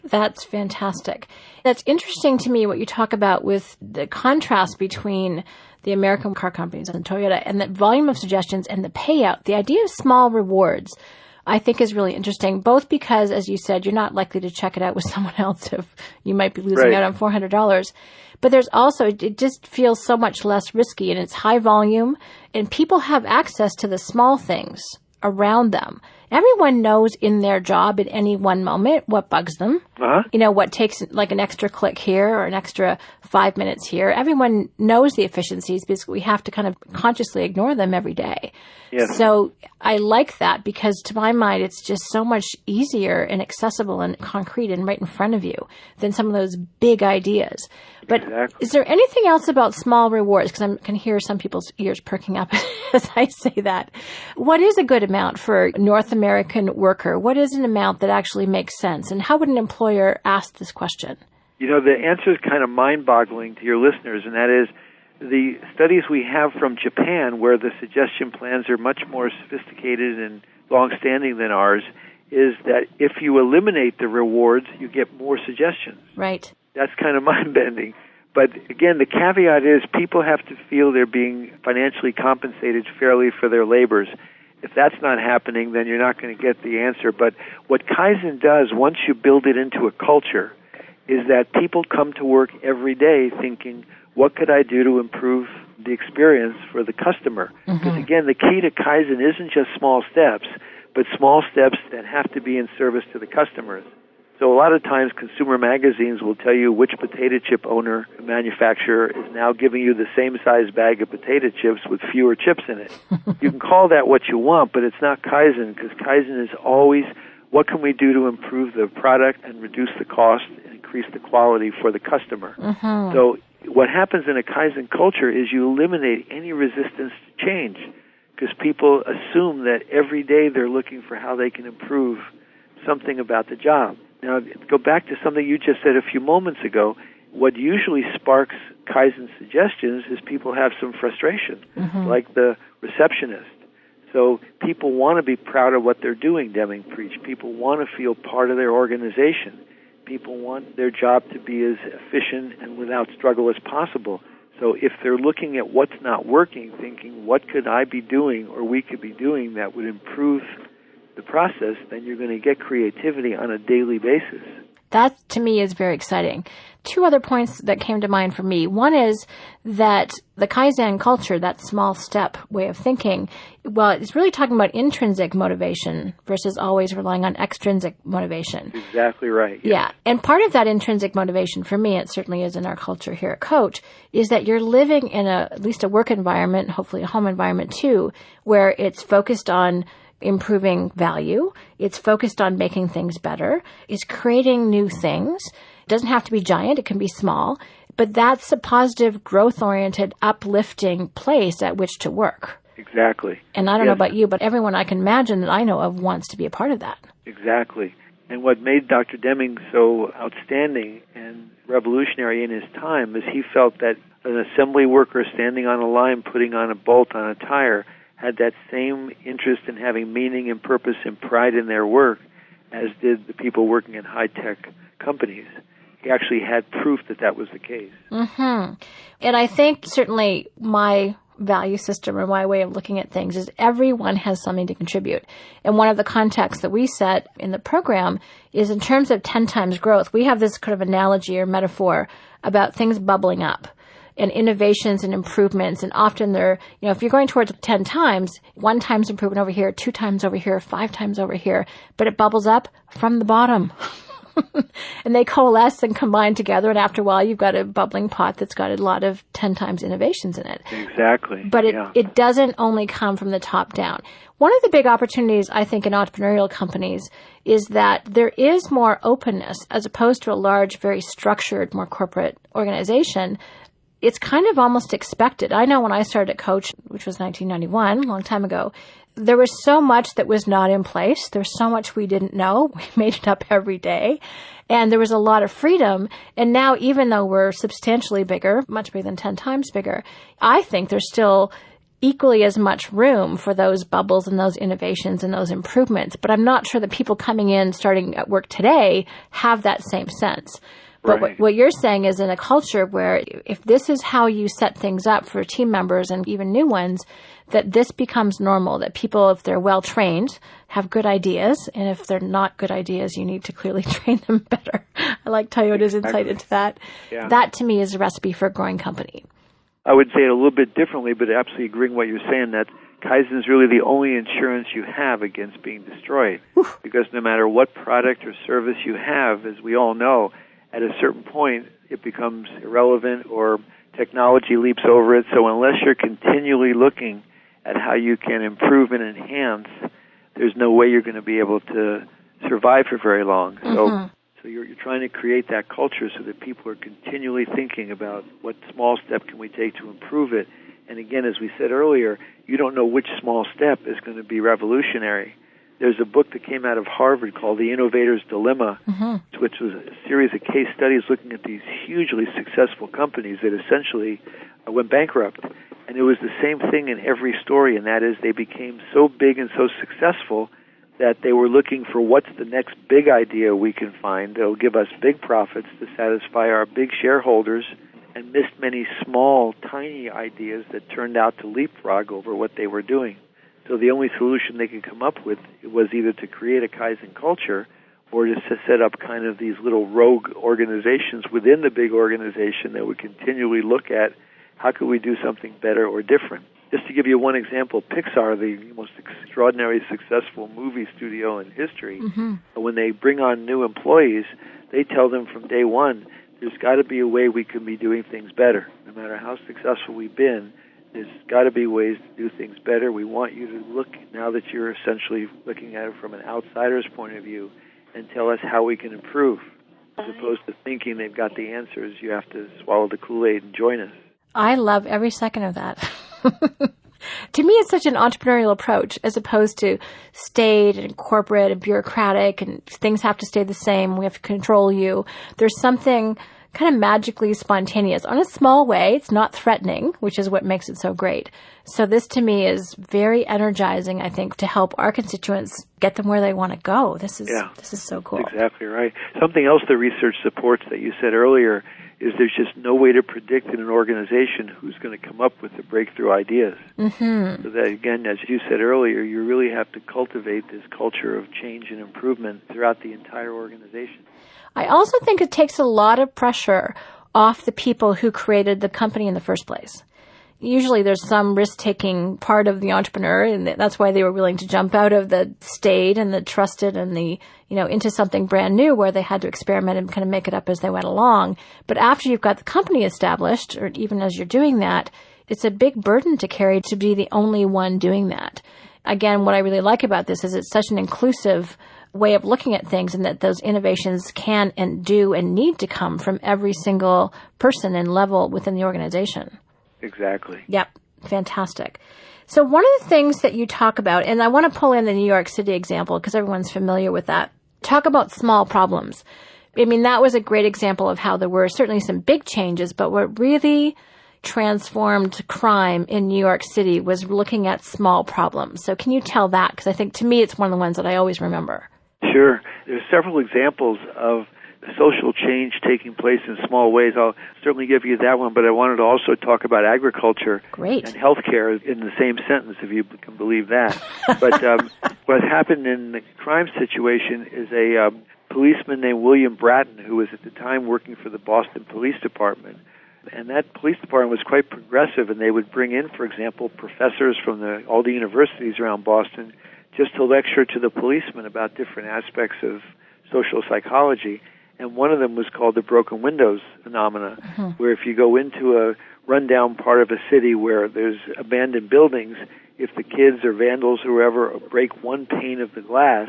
A: That's fantastic. That's interesting to me what you talk about with the contrast between the American car companies and Toyota and the volume of suggestions and the payout. The idea of small rewards, I think, is really interesting, both because, as you said, you're not likely to check it out with someone else if you might be losing out on $400. But there's also, it just feels so much less risky, and it's high volume, and people have access to the small things around them. Everyone knows in their job at any one moment what bugs them. You know, what takes like an extra click here or an extra 5 minutes here. Everyone knows the efficiencies because we have to kind of consciously ignore them every day.
B: Yes.
A: So I like that because to my mind, it's just so much easier and accessible and concrete and right in front of you than some of those big ideas. But
B: exactly.
A: Is there anything else about small rewards? Because I can hear some people's ears perking up as I say that. What is a good amount for a North American worker? What is an amount that actually makes sense? And how would an employer ask this question?
B: You know, the answer is kind of mind-boggling to your listeners, and that is the studies we have from Japan, where the suggestion plans are much more sophisticated and long-standing than ours, is that if you eliminate the rewards, you get more suggestions.
A: Right.
B: That's kind of mind-bending. But again, the caveat is people have to feel they're being financially compensated fairly for their labors. If that's not happening, then you're not going to get the answer. But what Kaizen does, once you build it into a culture, is that people come to work every day thinking, what could I do to improve the experience for the customer? Because again, the key to Kaizen isn't just small steps, but small steps that have to be in service to the customers. So a lot of times consumer magazines will tell you which potato chip owner, manufacturer, is now giving you the same size bag of potato chips with fewer chips in it. You can call that what you want, but it's not Kaizen, because Kaizen is always, what can we do to improve the product and reduce the cost and increase the quality for the customer? So what happens in a Kaizen culture is you eliminate any resistance to change, because people assume that every day they're looking for how they can improve something about the job. Now, go back to something you just said a few moments ago. What usually sparks Kaizen suggestions is people have some frustration, like the receptionist. So people want to be proud of what they're doing, Deming preached. People want to feel part of their organization. People want their job to be as efficient and without struggle as possible. So if they're looking at what's not working, thinking, what could I be doing or we could be doing that would improve the process, then you're going to get creativity on a daily basis.
A: That, to me, is very exciting. Two other points that came to mind for me. One is that the Kaizen culture, that small step way of thinking, well, it's really talking about intrinsic motivation versus always relying on extrinsic motivation.
B: Exactly right.
A: Yeah. And part of that intrinsic motivation, for me, it certainly is in our culture here at Coach, is that you're living in at least a work environment, hopefully a home environment too, where it's focused on improving value. It's focused on making things better. It's creating new things. It doesn't have to be giant. It can be small. But that's a positive, growth-oriented, uplifting place at which to work.
B: Exactly.
A: And I don't know about you, but everyone I can imagine that I know of wants to be a part of that.
B: Exactly. And what made Dr. Deming so outstanding and revolutionary in his time is he felt that an assembly worker standing on a line putting on a bolt on a tire had that same interest in having meaning and purpose and pride in their work as did the people working in high-tech companies. He actually had proof that that was the case.
A: And I think certainly my value system or my way of looking at things is everyone has something to contribute. And one of the contexts that we set in the program is in terms of 10 times growth. We have this kind of analogy or metaphor about things bubbling up and innovations and improvements. And often they're, if you're going towards 10 times, 1 time's improvement over here, 2 times over here, 5 times over here, but it bubbles up from the bottom. And they coalesce and combine together, and after a while you've got a bubbling pot that's got a lot of 10 times innovations in it.
B: Exactly.
A: But it doesn't only come from the top down. One of the big opportunities, I think, in entrepreneurial companies is that there is more openness as opposed to a large, very structured, more corporate organization. It's kind of almost expected. I know when I started at Coach, which was 1991, a long time ago, there was so much that was not in place. There's so much we didn't know. We made it up every day. And there was a lot of freedom. And now, even though we're substantially bigger, much bigger than 10 times bigger, I think there's still equally as much room for those bubbles and those innovations and those improvements. But I'm not sure that people coming in, starting at work today, have that same sense. But
B: right.
A: what you're saying is in a culture where if this is how you set things up for team members and even new ones, that this becomes normal, that people, if they're well trained, have good ideas. And if they're not good ideas, you need to clearly train them better. I like Toyota's insight into that. Yeah. That to me is a recipe for a growing company.
B: I would say it a little bit differently, but absolutely agreeing with what you're saying, that Kaizen is really the only insurance you have against being destroyed. Oof. Because no matter what product or service you have, as we all know, at a certain point, it becomes irrelevant or technology leaps over it. So unless you're continually looking at how you can improve and enhance, there's no way you're going to be able to survive for very long. Mm-hmm. So you're trying to create that culture so that people are continually thinking about what small step can we take to improve it. And again, as we said earlier, you don't know which small step is going to be revolutionary. There's a book that came out of Harvard called The Innovator's Dilemma, mm-hmm. which was a series of case studies looking at these hugely successful companies that essentially went bankrupt. And it was the same thing in every story, and that is they became so big and so successful that they were looking for what's the next big idea we can find that will give us big profits to satisfy our big shareholders, and missed many small, tiny ideas that turned out to leapfrog over what they were doing. So the only solution they could come up with was either to create a Kaizen culture or to set up kind of these little rogue organizations within the big organization that would continually look at how could we do something better or different. Just to give you one example, Pixar, the most extraordinary successful movie studio in history, mm-hmm. when they bring on new employees, they tell them from day one, there's got to be a way we can be doing things better. No matter how successful we've been, there's got to be ways to do things better. We want you to look, now that you're essentially looking at it from an outsider's point of view, and tell us how we can improve. As opposed to thinking they've got the answers, you have to swallow the Kool-Aid and join us.
A: I love every second of that. To me, it's such an entrepreneurial approach as opposed to staid and corporate and bureaucratic and things have to stay the same. We have to control you. There's something kind of magically spontaneous on a small way. It's not threatening, which is what makes it so great. So this to me is very energizing, I think, to help our constituents get them where they want to go. This is so cool.
B: That's exactly right. Something else the research supports that you said earlier is there's just no way to predict in an organization who's going to come up with the breakthrough ideas. Mm-hmm. So that, again, as you said earlier, you really have to cultivate this culture of change and improvement throughout the entire organization.
A: I also think it takes a lot of pressure off the people who created the company in the first place. Usually there's some risk-taking part of the entrepreneur, and that's why they were willing to jump out of the staid and the trusted and the, into something brand new where they had to experiment and kind of make it up as they went along. But after you've got the company established, or even as you're doing that, it's a big burden to carry to be the only one doing that. Again, what I really like about this is it's such an inclusive way of looking at things, and that those innovations can and do and need to come from every single person and level within the organization.
B: Exactly.
A: Yep. Fantastic. So one of the things that you talk about, and I want to pull in the New York City example because everyone's familiar with that, talk about small problems. I mean, that was a great example of how there were certainly some big changes, but what really transformed crime in New York City was looking at small problems. So can you tell that? Because I think to me it's one of the ones that I always remember.
B: Sure. There's several examples of social change taking place in small ways. I'll certainly give you that one, but I wanted to also talk about agriculture
A: Great.
B: and healthcare in the same sentence, if you can believe that. But what happened in the crime situation is a policeman named William Bratton, who was at the time working for the Boston Police Department. And that police department was quite progressive, and they would bring in, for example, professors from all the universities around Boston just to lecture to the policemen about different aspects of social psychology. And one of them was called the broken windows phenomena, where if you go into a rundown part of a city where there's abandoned buildings, if the kids or vandals or whoever break one pane of the glass,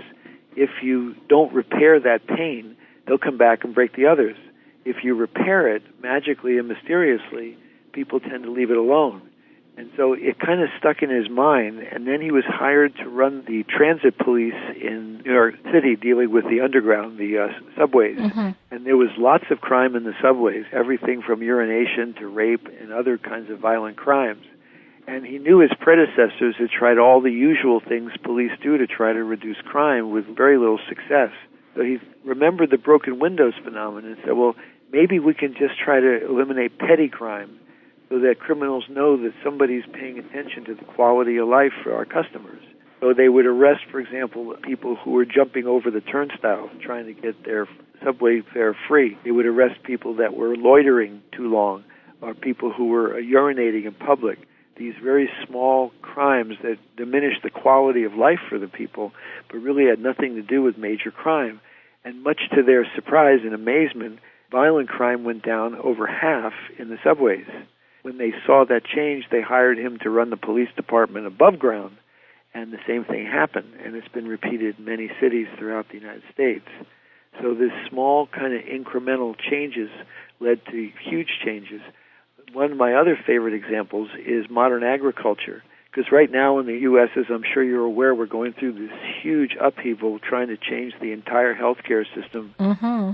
B: if you don't repair that pane, they'll come back and break the others. If you repair it magically and mysteriously, people tend to leave it alone. And so it kind of stuck in his mind, and then he was hired to run the transit police in New York City, dealing with the underground, the subways. And there was lots of crime in the subways, everything from urination to rape and other kinds of violent crimes. And he knew his predecessors had tried all the usual things police do to try to reduce crime with very little success. So he remembered the broken windows phenomenon and said, well, maybe we can just try to eliminate petty crime so that criminals know that somebody's paying attention to the quality of life for our customers. So they would arrest, for example, people who were jumping over the turnstile trying to get their subway fare free. They would arrest people that were loitering too long, or people who were urinating in public. These very small crimes that diminished the quality of life for the people, but really had nothing to do with major crime. And much to their surprise and amazement, violent crime went down over half in the subways. When they saw that change, they hired him to run the police department above ground, and the same thing happened, and it's been repeated in many cities throughout the United States. So this small kind of incremental changes led to huge changes. One of my other favorite examples is modern agriculture, because right now in the U.S., as I'm sure you're aware, we're going through this huge upheaval trying to change the entire healthcare system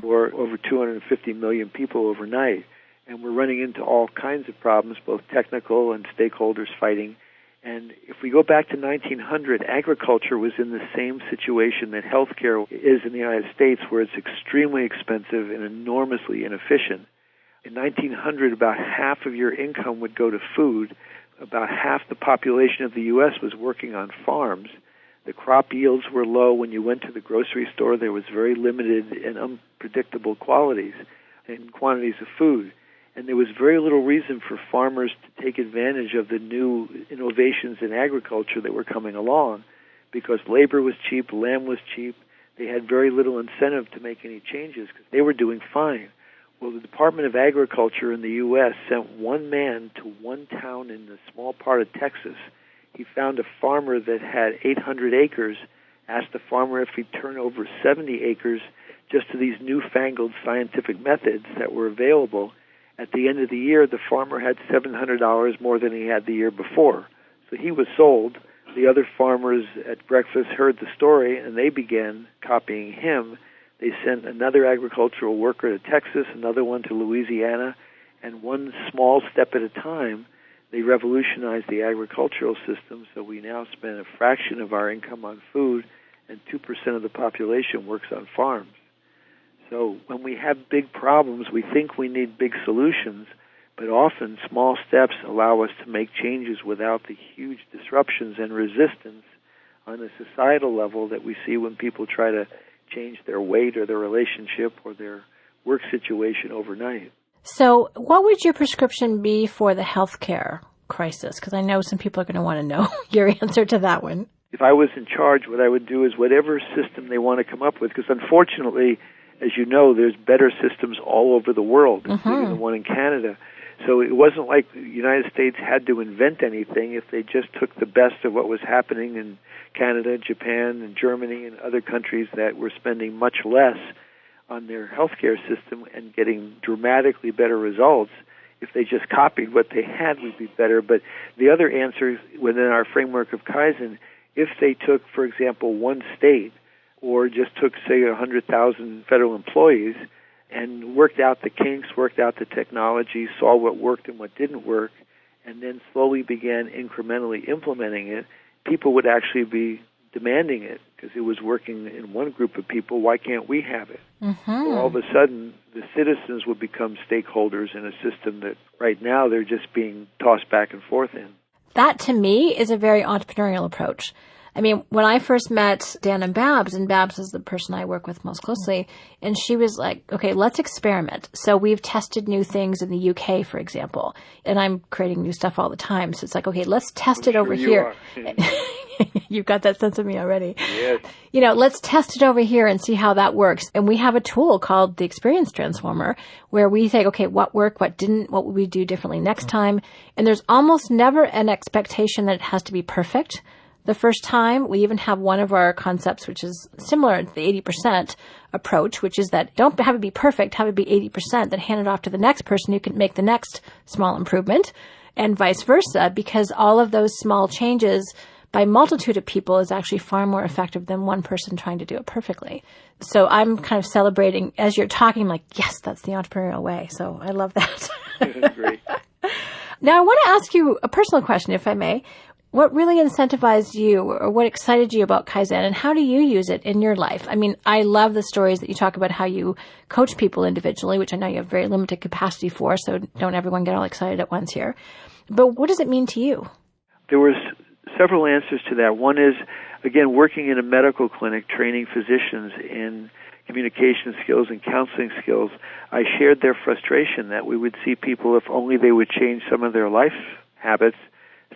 B: for over 250 million people overnight. And we're running into all kinds of problems, both technical and stakeholders fighting. And if we go back to 1900, agriculture was in the same situation that healthcare is in the United States, where it's extremely expensive and enormously inefficient. In 1900, about half of your income would go to food. About half the population of the U.S. was working on farms. The crop yields were low. When you went to the grocery store, there was very limited and unpredictable qualities and quantities of food. And there was very little reason for farmers to take advantage of the new innovations in agriculture that were coming along, because labor was cheap, land was cheap. They had very little incentive to make any changes because they were doing fine. Well, the Department of Agriculture in the U.S. sent one man to one town in a small part of Texas. He found a farmer that had 800 acres, asked the farmer if he'd turn over 70 acres just to these newfangled scientific methods that were available. At the end of the year, the farmer had $700 more than he had the year before. So he was sold. The other farmers at breakfast heard the story, and they began copying him. They sent another agricultural worker to Texas, another one to Louisiana, and one small step at a time, they revolutionized the agricultural system, so we now spend a fraction of our income on food, and 2% of the population works on farms. So when we have big problems, we think we need big solutions, but often small steps allow us to make changes without the huge disruptions and resistance on a societal level that we see when people try to change their weight or their relationship or their work situation overnight.
A: So what would your prescription be for the healthcare crisis? Because I know some people are going to want to know your answer to that one.
B: If I was in charge, what I would do is whatever system they want to come up with, because unfortunately, as you know, there's better systems all over the world, including the one in Canada. So it wasn't like the United States had to invent anything. If they just took the best of what was happening in Canada, Japan, and Germany, and other countries that were spending much less on their healthcare system and getting dramatically better results, if they just copied what they had, would be better. But the other answer within our framework of Kaizen, if they took, for example, one state, or just took, say, 100,000 federal employees and worked out the kinks, worked out the technology, saw what worked and what didn't work, and then slowly began incrementally implementing it, people would actually be demanding it because it was working in one group of people. Why can't we have it?
A: Mm-hmm.
B: So all of a sudden, the citizens would become stakeholders in a system that right now they're just being tossed back and forth in.
A: That, to me, is a very entrepreneurial approach. I mean, when I first met Dan and Babs is the person I work with most closely, and she was like, okay, let's experiment. So we've tested new things in the UK, for example, and I'm creating new stuff all the time. So it's like, okay, let's test it over here. You've got that sense of me already.
B: Yes.
A: Let's test it over here and see how that works. And we have a tool called the Experience Transformer where we say, okay, what worked, what didn't, what would we do differently next time? And there's almost never an expectation that it has to be perfect the first time. We even have one of our concepts, which is similar to the 80% approach, which is that don't have it be perfect, have it be 80%, then hand it off to the next person who can make the next small improvement, and vice versa, because all of those small changes by multitude of people is actually far more effective than one person trying to do it perfectly. So I'm kind of celebrating as you're talking, I'm like, yes, that's the entrepreneurial way. So I love that.
B: Great.
A: Now I want to ask you a personal question, if I may. What really incentivized you or what excited you about Kaizen, and how do you use it in your life? I mean, I love the stories that you talk about how you coach people individually, which I know you have very limited capacity for, so don't everyone get all excited at once here. But what does it mean to you?
B: There was several answers to that. One is, again, working in a medical clinic, training physicians in communication skills and counseling skills. I shared their frustration that we would see people, if only they would change some of their life habits,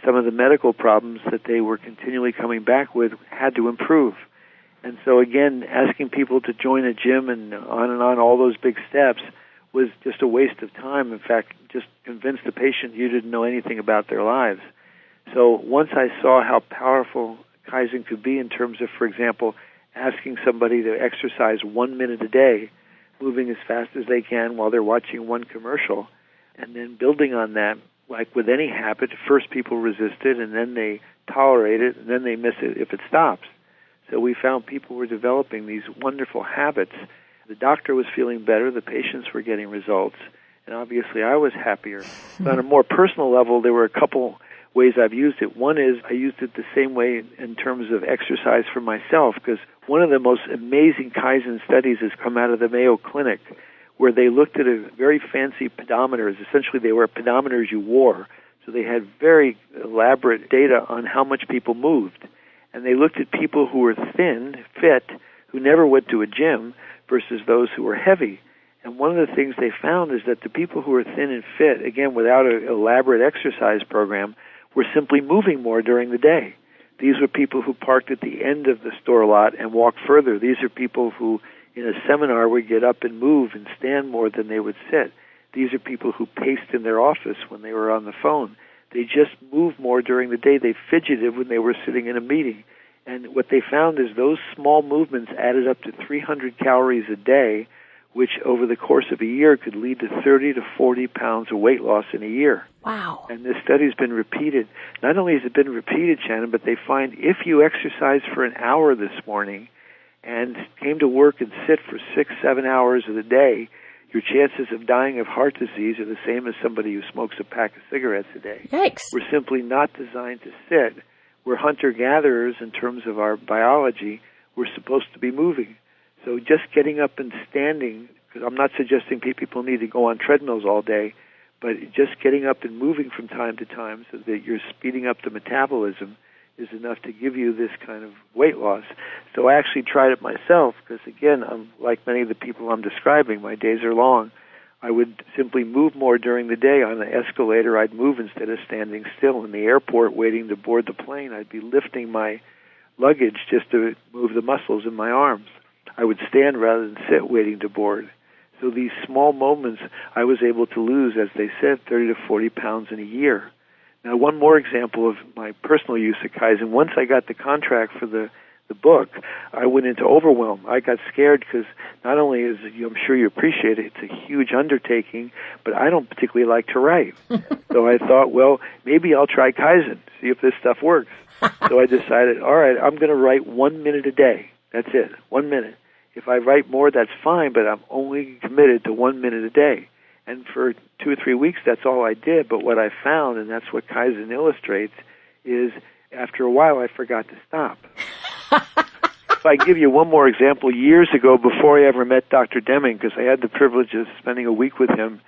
B: some of the medical problems that they were continually coming back with had to improve. And so, again, asking people to join a gym and on, all those big steps was just a waste of time. In fact, just convinced the patient you didn't know anything about their lives. So once I saw how powerful Kaizen could be in terms of, for example, asking somebody to exercise 1 minute a day, moving as fast as they can while they're watching one commercial, and then building on that, like with any habit, first people resist it, and then they tolerate it, and then they miss it if it stops. So we found people were developing these wonderful habits. The doctor was feeling better, the patients were getting results, and obviously I was happier. So on a more personal level, there were a couple ways I've used it. One is I used it the same way in terms of exercise for myself, because one of the most amazing Kaizen studies has come out of the Mayo Clinic, where they looked at a very fancy pedometers. Essentially, they were pedometers you wore. So they had very elaborate data on how much people moved. And they looked at people who were thin, fit, who never went to a gym, versus those who were heavy. And one of the things they found is that the people who were thin and fit, again, without an elaborate exercise program, were simply moving more during the day. These were people who parked at the end of the store lot and walked further. These are people who, in a seminar, would get up and move and stand more than they would sit. These are people who paced in their office when they were on the phone. They just moved more during the day. They fidgeted when they were sitting in a meeting. And what they found is those small movements added up to 300 calories a day, which over the course of a year could lead to 30 to 40 pounds of weight loss in a year.
A: Wow.
B: And this study's been repeated. Not only has it been repeated, Shannon, but they find if you exercise for an hour this morning and came to work and sit for 6-7 hours of the day, your chances of dying of heart disease are the same as somebody who smokes a pack of cigarettes a day.
A: Yikes.
B: We're simply not designed to sit. We're hunter-gatherers in terms of our biology. We're supposed to be moving. So just getting up and standing, because I'm not suggesting people need to go on treadmills all day, but just getting up and moving from time to time so that you're speeding up the metabolism is enough to give you this kind of weight loss. So I actually tried it myself because, again, I'm like many of the people I'm describing, my days are long. I would simply move more during the day. On the escalator, I'd move instead of standing still. In the airport waiting to board the plane, I'd be lifting my luggage just to move the muscles in my arms. I would stand rather than sit waiting to board. So these small moments, I was able to lose, as they said, 30 to 40 pounds in a year. Now, one more example of my personal use of Kaizen. Once I got the contract for the book, I went into overwhelm. I got scared because not only is, I'm sure you appreciate it, it's a huge undertaking, but I don't particularly like to write. So I thought, well, maybe I'll try Kaizen, see if this stuff works. So I decided, all right, I'm going to write 1 minute a day. That's it, 1 minute. If I write more, that's fine, but I'm only committed to 1 minute a day. And for 2 or 3 weeks, that's all I did. But what I found, and that's what Kaizen illustrates, is after a while I forgot to stop. If I give you one more example, years ago, before I ever met Dr. Deming, because I had the privilege of spending a week with him,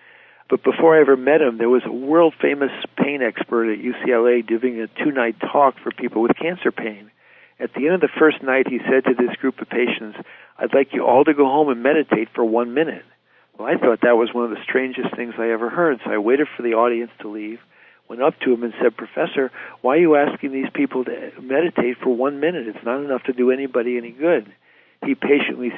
B: but before I ever met him, there was a world-famous pain expert at UCLA giving a 2-night talk for people with cancer pain. At the end of the first night, he said to this group of patients, "I'd like you all to go home and meditate for 1 minute." Well, I thought that was one of the strangest things I ever heard, so I waited for the audience to leave, went up to him and said, "Professor, why are you asking these people to meditate for 1 minute? It's not enough to do anybody any good." He patiently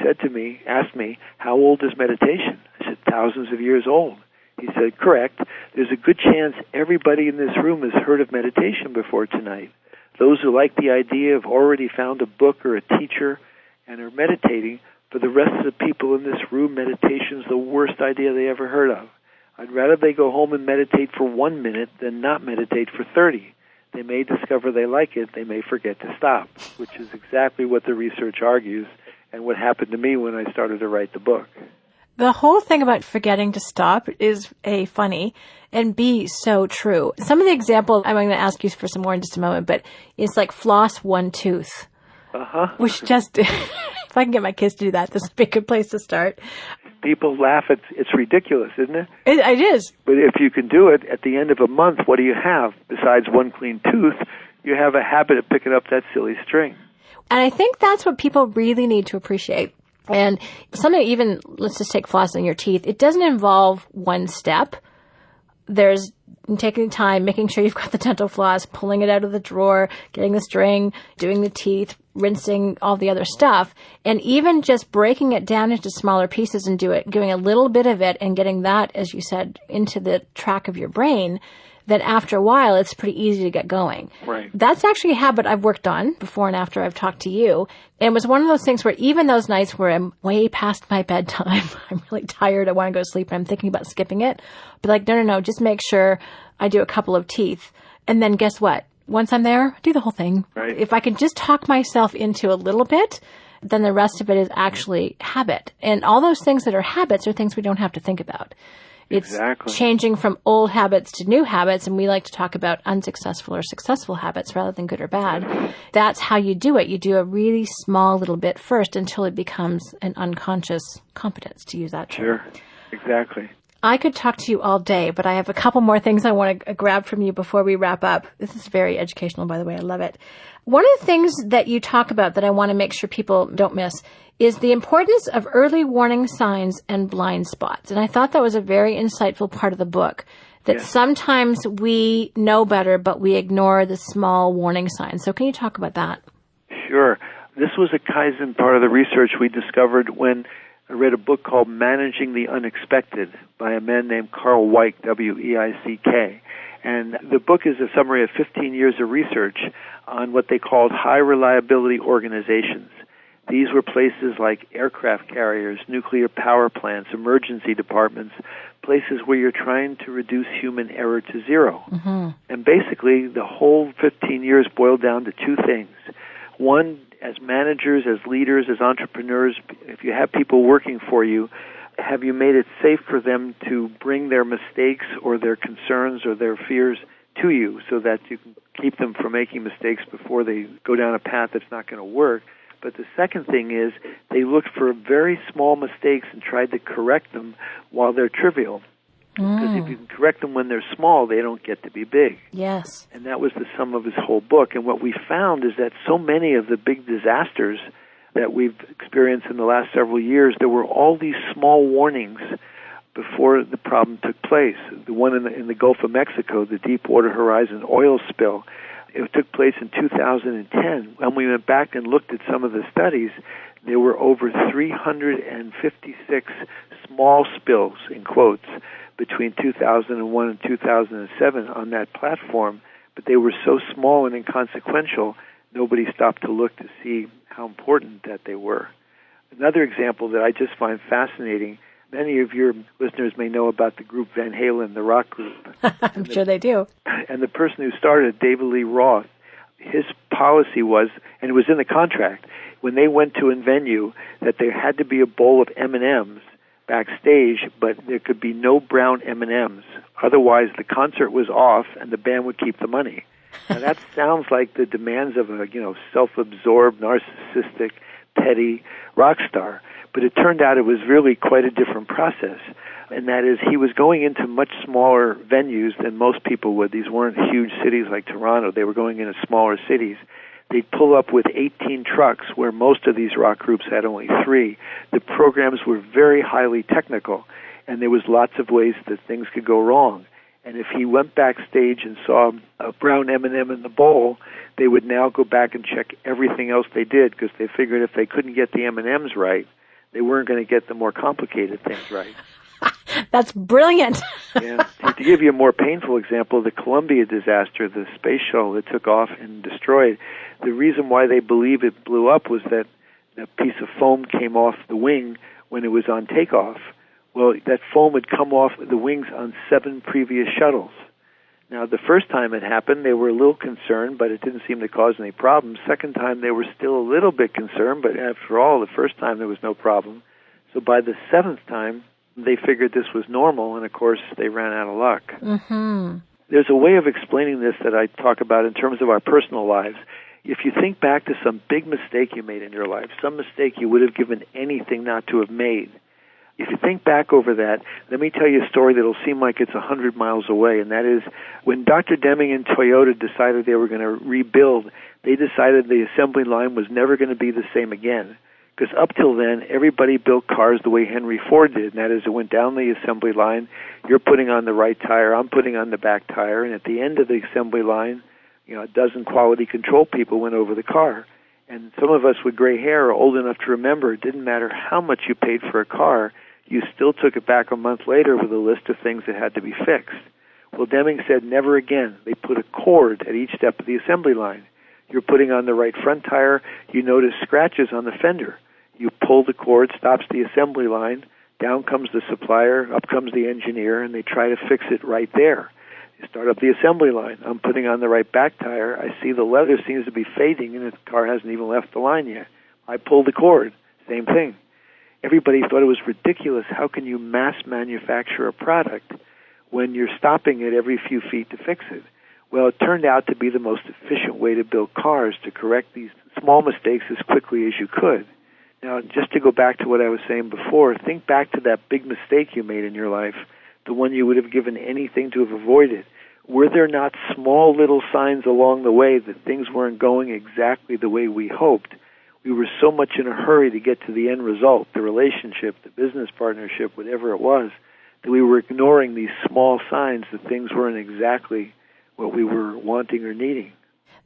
B: asked me, "How old is meditation?" I said, "Thousands of years old." He said, "Correct. There's a good chance everybody in this room has heard of meditation before tonight. Those who like the idea have already found a book or a teacher and are meditating. For the rest of the people in this room, meditation is the worst idea they ever heard of. I'd rather they go home and meditate for 1 minute than not meditate for 30. They may discover they like it. They may forget to stop," which is exactly what the research argues and what happened to me when I started to write the book.
A: The whole thing about forgetting to stop is A, funny, and B, so true. Some of the examples, I'm going to ask you for some more in just a moment, but it's like floss one tooth. Which just, if I can get my kids to do that, this would be a good place to start.
B: People laugh. It's ridiculous, isn't it?
A: It is.
B: But if you can do it at the end of a month, what do you have? Besides one clean tooth, you have a habit of picking up that silly string.
A: And I think that's what people really need to appreciate. And something even, let's just take flossing your teeth. It doesn't involve one step. There's taking time, making sure you've got the dental floss, pulling it out of the drawer, getting the string, doing the teeth, rinsing, all the other stuff. And even just breaking it down into smaller pieces and doing a little bit of it and getting that, as you said, into the track of your brain, that after a while, it's pretty easy to get going.
B: Right.
A: That's actually a habit I've worked on before and after I've talked to you. And it was one of those things where even those nights where I'm way past my bedtime, I'm really tired, I want to go to sleep, and I'm thinking about skipping it. But like, no, just make sure I do a couple of teeth. And then guess what? Once I'm there, do the whole thing.
B: Right.
A: If I can just talk myself into a little bit, then the rest of it is actually habit. And all those things that are habits are things we don't have to think about. It's
B: exactly.
A: Changing from old habits to new habits, and we like to talk about unsuccessful or successful habits rather than good or bad. That's how you do it. You do a really small little bit first until it becomes an unconscious competence, to use that term.
B: Sure, exactly.
A: I could talk to you all day, but I have a couple more things I want to grab from you before we wrap up. This is very educational, by the way. I love it. One of the things that you talk about that I want to make sure people don't miss is the importance of early warning signs and blind spots. And I thought that was a very insightful part of the book, that sometimes we know better, but we ignore the small warning signs. So can you talk about that?
B: Sure. This was a Kaizen part of the research we discovered when I read a book called Managing the Unexpected by a man named Carl Weick, W-E-I-C-K. And the book is a summary of 15 years of research on what they called high-reliability organizations. These were places like aircraft carriers, nuclear power plants, emergency departments, places where you're trying to reduce human error to zero. Mm-hmm. And basically, the whole 15 years boiled down to two things. One, as managers, as leaders, as entrepreneurs, if you have people working for you, have you made it safe for them to bring their mistakes or their concerns or their fears to you so that you can keep them from making mistakes before they go down a path that's not going to work? But the second thing is they looked for very small mistakes and tried to correct them while they're trivial. Because if you can correct them when they're small, they don't get to be big.
A: Yes.
B: And that was the sum of his whole book. And what we found is that so many of the big disasters that we've experienced in the last several years, there were all these small warnings before the problem took place. The one in the Gulf of Mexico, the Deepwater Horizon oil spill, it took place in 2010. When we went back and looked at some of the studies, there were over 356 small spills, in quotes, between 2001 and 2007 on that platform, but they were so small and inconsequential, nobody stopped to look to see how important that they were. Another example that I just find fascinating, many of your listeners may know about the group Van Halen, the rock group.
A: I'm sure they do.
B: And the person who started it, David Lee Roth, his policy was, and it was in the contract, when they went to a venue, that there had to be a bowl of M&Ms backstage, but there could be no brown M&Ms. Otherwise, the concert was off and the band would keep the money. Now that sounds like the demands of a, self-absorbed, narcissistic, petty rock star. But it turned out it was really quite a different process. And that is, he was going into much smaller venues than most people would. These weren't huge cities like Toronto. They were going into smaller cities. They'd pull up with 18 trucks where most of these rock groups had only 3. The programs were very highly technical, and there was lots of ways that things could go wrong. And if he went backstage and saw a brown M&M in the bowl, they would now go back and check everything else they did, because they figured if they couldn't get the M&Ms right, they weren't going to get the more complicated things right.
A: That's brilliant.
B: Yeah. To give you a more painful example, the Columbia disaster, the space shuttle that took off and destroyed, the reason why they believe it blew up was that a piece of foam came off the wing when it was on takeoff. Well, that foam had come off the wings on 7 previous shuttles. Now, the first time it happened, they were a little concerned, but it didn't seem to cause any problems. Second time, they were still a little bit concerned, but after all, the first time there was no problem. So by the 7th time, they figured this was normal, and of course, they ran out of luck.
A: Mm-hmm.
B: There's a way of explaining this that I talk about in terms of our personal lives. If you think back to some big mistake you made in your life, some mistake you would have given anything not to have made, if you think back over that, let me tell you a story that'll seem like it's 100 miles away, and that is when Dr. Deming and Toyota decided they were going to rebuild, they decided the assembly line was never going to be the same again. Because up till then, everybody built cars the way Henry Ford did, and that is it went down the assembly line, you're putting on the right tire, I'm putting on the back tire, and at the end of the assembly line, a dozen quality control people went over the car. And some of us with gray hair are old enough to remember it didn't matter how much you paid for a car, you still took it back a month later with a list of things that had to be fixed. Well, Deming said never again. They put a cord at each step of the assembly line. You're putting on the right front tire, you notice scratches on the fender. You pull the cord, stops the assembly line, down comes the supplier, up comes the engineer, and they try to fix it right there. You start up the assembly line. I'm putting on the right back tire. I see the leather seems to be fading, and the car hasn't even left the line yet. I pull the cord. Same thing. Everybody thought it was ridiculous. How can you mass manufacture a product when you're stopping it every few feet to fix it? Well, it turned out to be the most efficient way to build cars, to correct these small mistakes as quickly as you could. Now, just to go back to what I was saying before, think back to that big mistake you made in your life, the one you would have given anything to have avoided. Were there not small little signs along the way that things weren't going exactly the way we hoped? We were so much in a hurry to get to the end result, the relationship, the business partnership, whatever it was, that we were ignoring these small signs that things weren't exactly what we were wanting or needing.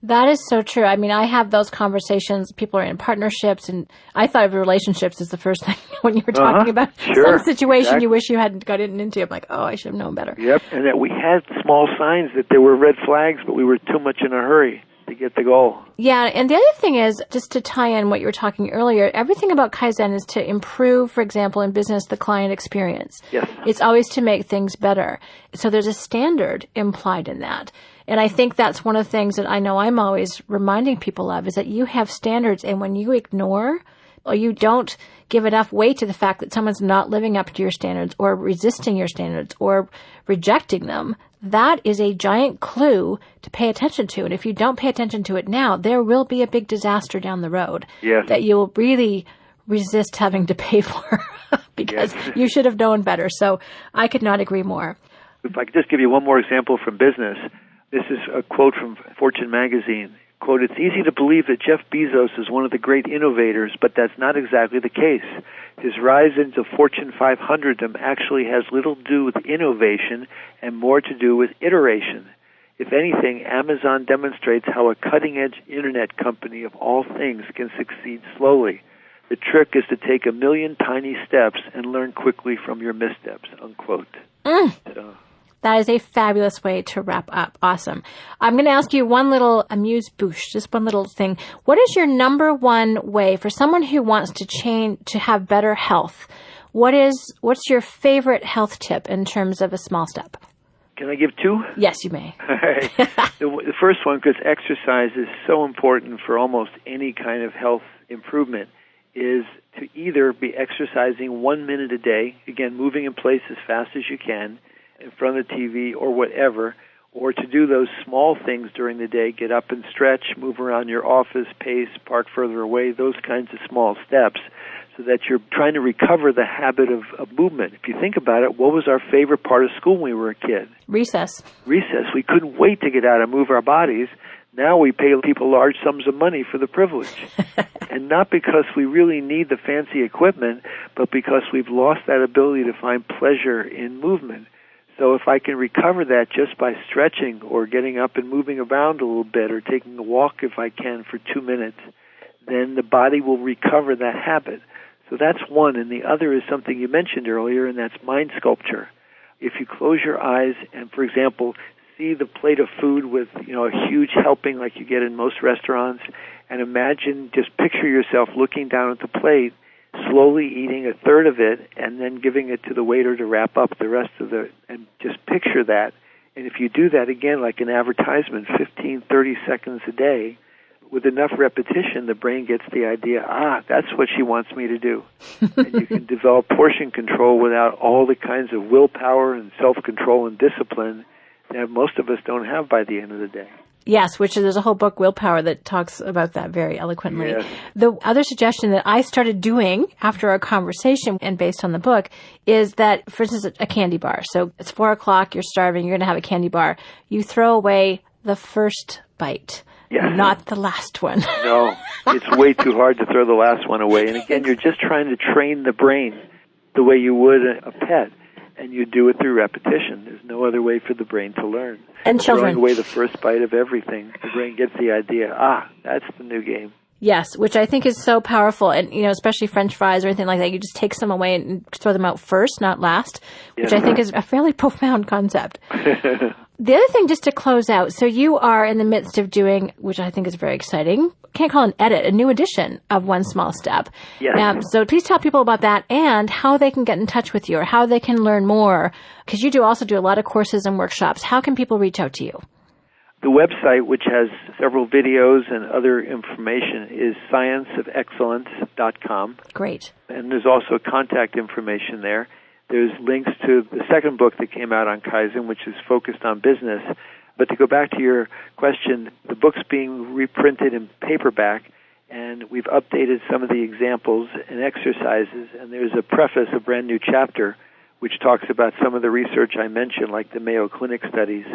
A: That is so true. I mean, I have those conversations. People are in partnerships, and I thought of relationships as the first thing when you were talking about some situation you wish you hadn't gotten into. I'm like, oh, I should have known better.
B: Yep, and that we had small signs that there were red flags, but we were too much in a hurry to get the goal.
A: Yeah, and the other thing is, just to tie in what you were talking earlier, everything about Kaizen is to improve, for example, in business, the client experience.
B: Yes.
A: It's always to make things better. So there's a standard implied in that. And I think that's one of the things that I know I'm always reminding people of, is that you have standards, and when you ignore or you don't give enough weight to the fact that someone's not living up to your standards or resisting your standards or rejecting them, that is a giant clue to pay attention to. And if you don't pay attention to it now, there will be a big disaster down the road that you will really resist having to pay for because you should have known better. So I could not agree more.
B: If I could just give you one more example from business. This is a quote from Fortune magazine. Quote, "It's easy to believe that Jeff Bezos is one of the great innovators, but that's not exactly the case. His rise into Fortune 500-dom actually has little to do with innovation and more to do with iteration. If anything, Amazon demonstrates how a cutting-edge internet company of all things can succeed slowly. The trick is to take 1,000,000 tiny steps and learn quickly from your missteps," unquote. So.
A: That is a fabulous way to wrap up. Awesome. I'm going to ask you one little amuse-bouche, just one little thing. What is your number one way for someone who wants to change, to have better health? What's your favorite health tip in terms of a small step?
B: Can I give 2?
A: Yes, you may.
B: The first one, because exercise is so important for almost any kind of health improvement, is to either be exercising 1 minute a day, again, moving in place as fast as you can, in front of the TV or whatever, or to do those small things during the day, get up and stretch, move around your office, pace, park further away, those kinds of small steps, so that you're trying to recover the habit of movement. If you think about it, what was our favorite part of school when we were a kid?
A: Recess.
B: Recess. We couldn't wait to get out and move our bodies. Now we pay people large sums of money for the privilege. And not because we really need the fancy equipment, but because we've lost that ability to find pleasure in movement. So if I can recover that just by stretching or getting up and moving around a little bit or taking a walk if I can for 2 minutes, then the body will recover that habit. So that's one. And the other is something you mentioned earlier, and that's mind sculpture. If you close your eyes and, for example, see the plate of food with, a huge helping like you get in most restaurants, and imagine, just picture yourself looking down at the plate, slowly eating a third of it, and then giving it to the waiter to wrap up the rest of and just picture that. And if you do that again, like an advertisement, 15, 30 seconds a day, with enough repetition, the brain gets the idea, that's what she wants me to do. And you can develop portion control without all the kinds of willpower and self-control and discipline that most of us don't have by the end of the day.
A: Yes, which there's a whole book, Willpower, that talks about that very eloquently.
B: Yes.
A: The other suggestion that I started doing after our conversation and based on the book is that, for instance, a candy bar. So it's 4 o'clock, you're starving, you're going to have a candy bar. You throw away the first bite.
B: Yes.
A: Not the last one.
B: No, it's way too hard to throw the last one away. And again, you're just trying to train the brain the way you would a pet. And you do it through repetition. There's no other way for the brain to learn.
A: And children.
B: Throwing away the first bite of everything, the brain gets the idea, that's the new game.
A: Yes, which I think is so powerful. And, especially French fries or anything like that, you just take some away and throw them out first, not last, which I think is a fairly profound concept. The other thing, just to close out, so you are in the midst of doing, which I think is very exciting, can't call it an edit, a new edition of One Small Step.
B: Yes.
A: So please tell people about that and how they can get in touch with you or how they can learn more, because you also do a lot of courses and workshops. How can people reach out to you?
B: The website, which has several videos and other information, is scienceofexcellence.com.
A: Great.
B: And there's also contact information there. There's links to the second book that came out on Kaizen, which is focused on business. But to go back to your question, the book's being reprinted in paperback, and we've updated some of the examples and exercises, and there's a preface, a brand new chapter, which talks about some of the research I mentioned, like the Mayo Clinic studies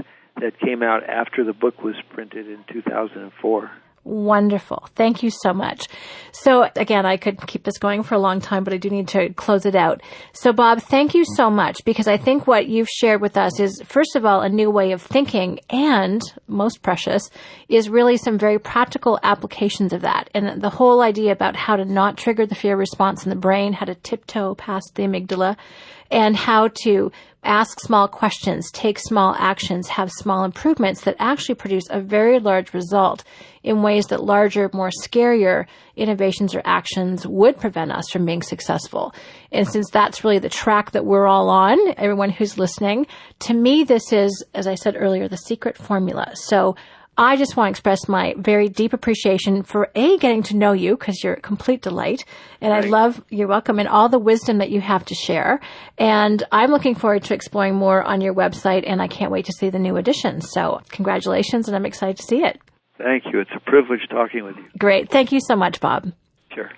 B: that came out after the book was printed in 2004.
A: Wonderful. Thank you so much. So again, I could keep this going for a long time, but I do need to close it out. So Bob, thank you so much, because I think what you've shared with us is, first of all, a new way of thinking, and most precious is really some very practical applications of that. And the whole idea about how to not trigger the fear response in the brain, how to tiptoe past the amygdala, and how to ask small questions, take small actions, have small improvements that actually produce a very large result in ways that larger, more scarier innovations or actions would prevent us from being successful. And since that's really the track that we're all on, everyone who's listening, to me this is, as I said earlier, the secret formula. So I just want to express my very deep appreciation for getting to know you, because you're a complete delight. And I love, you're welcome, and all the wisdom that you have to share. And I'm looking forward to exploring more on your website, and I can't wait to see the new edition. So congratulations, and I'm excited to see it.
B: Thank you. It's a privilege talking with you.
A: Great. Thank you so much, Bob.
B: Sure.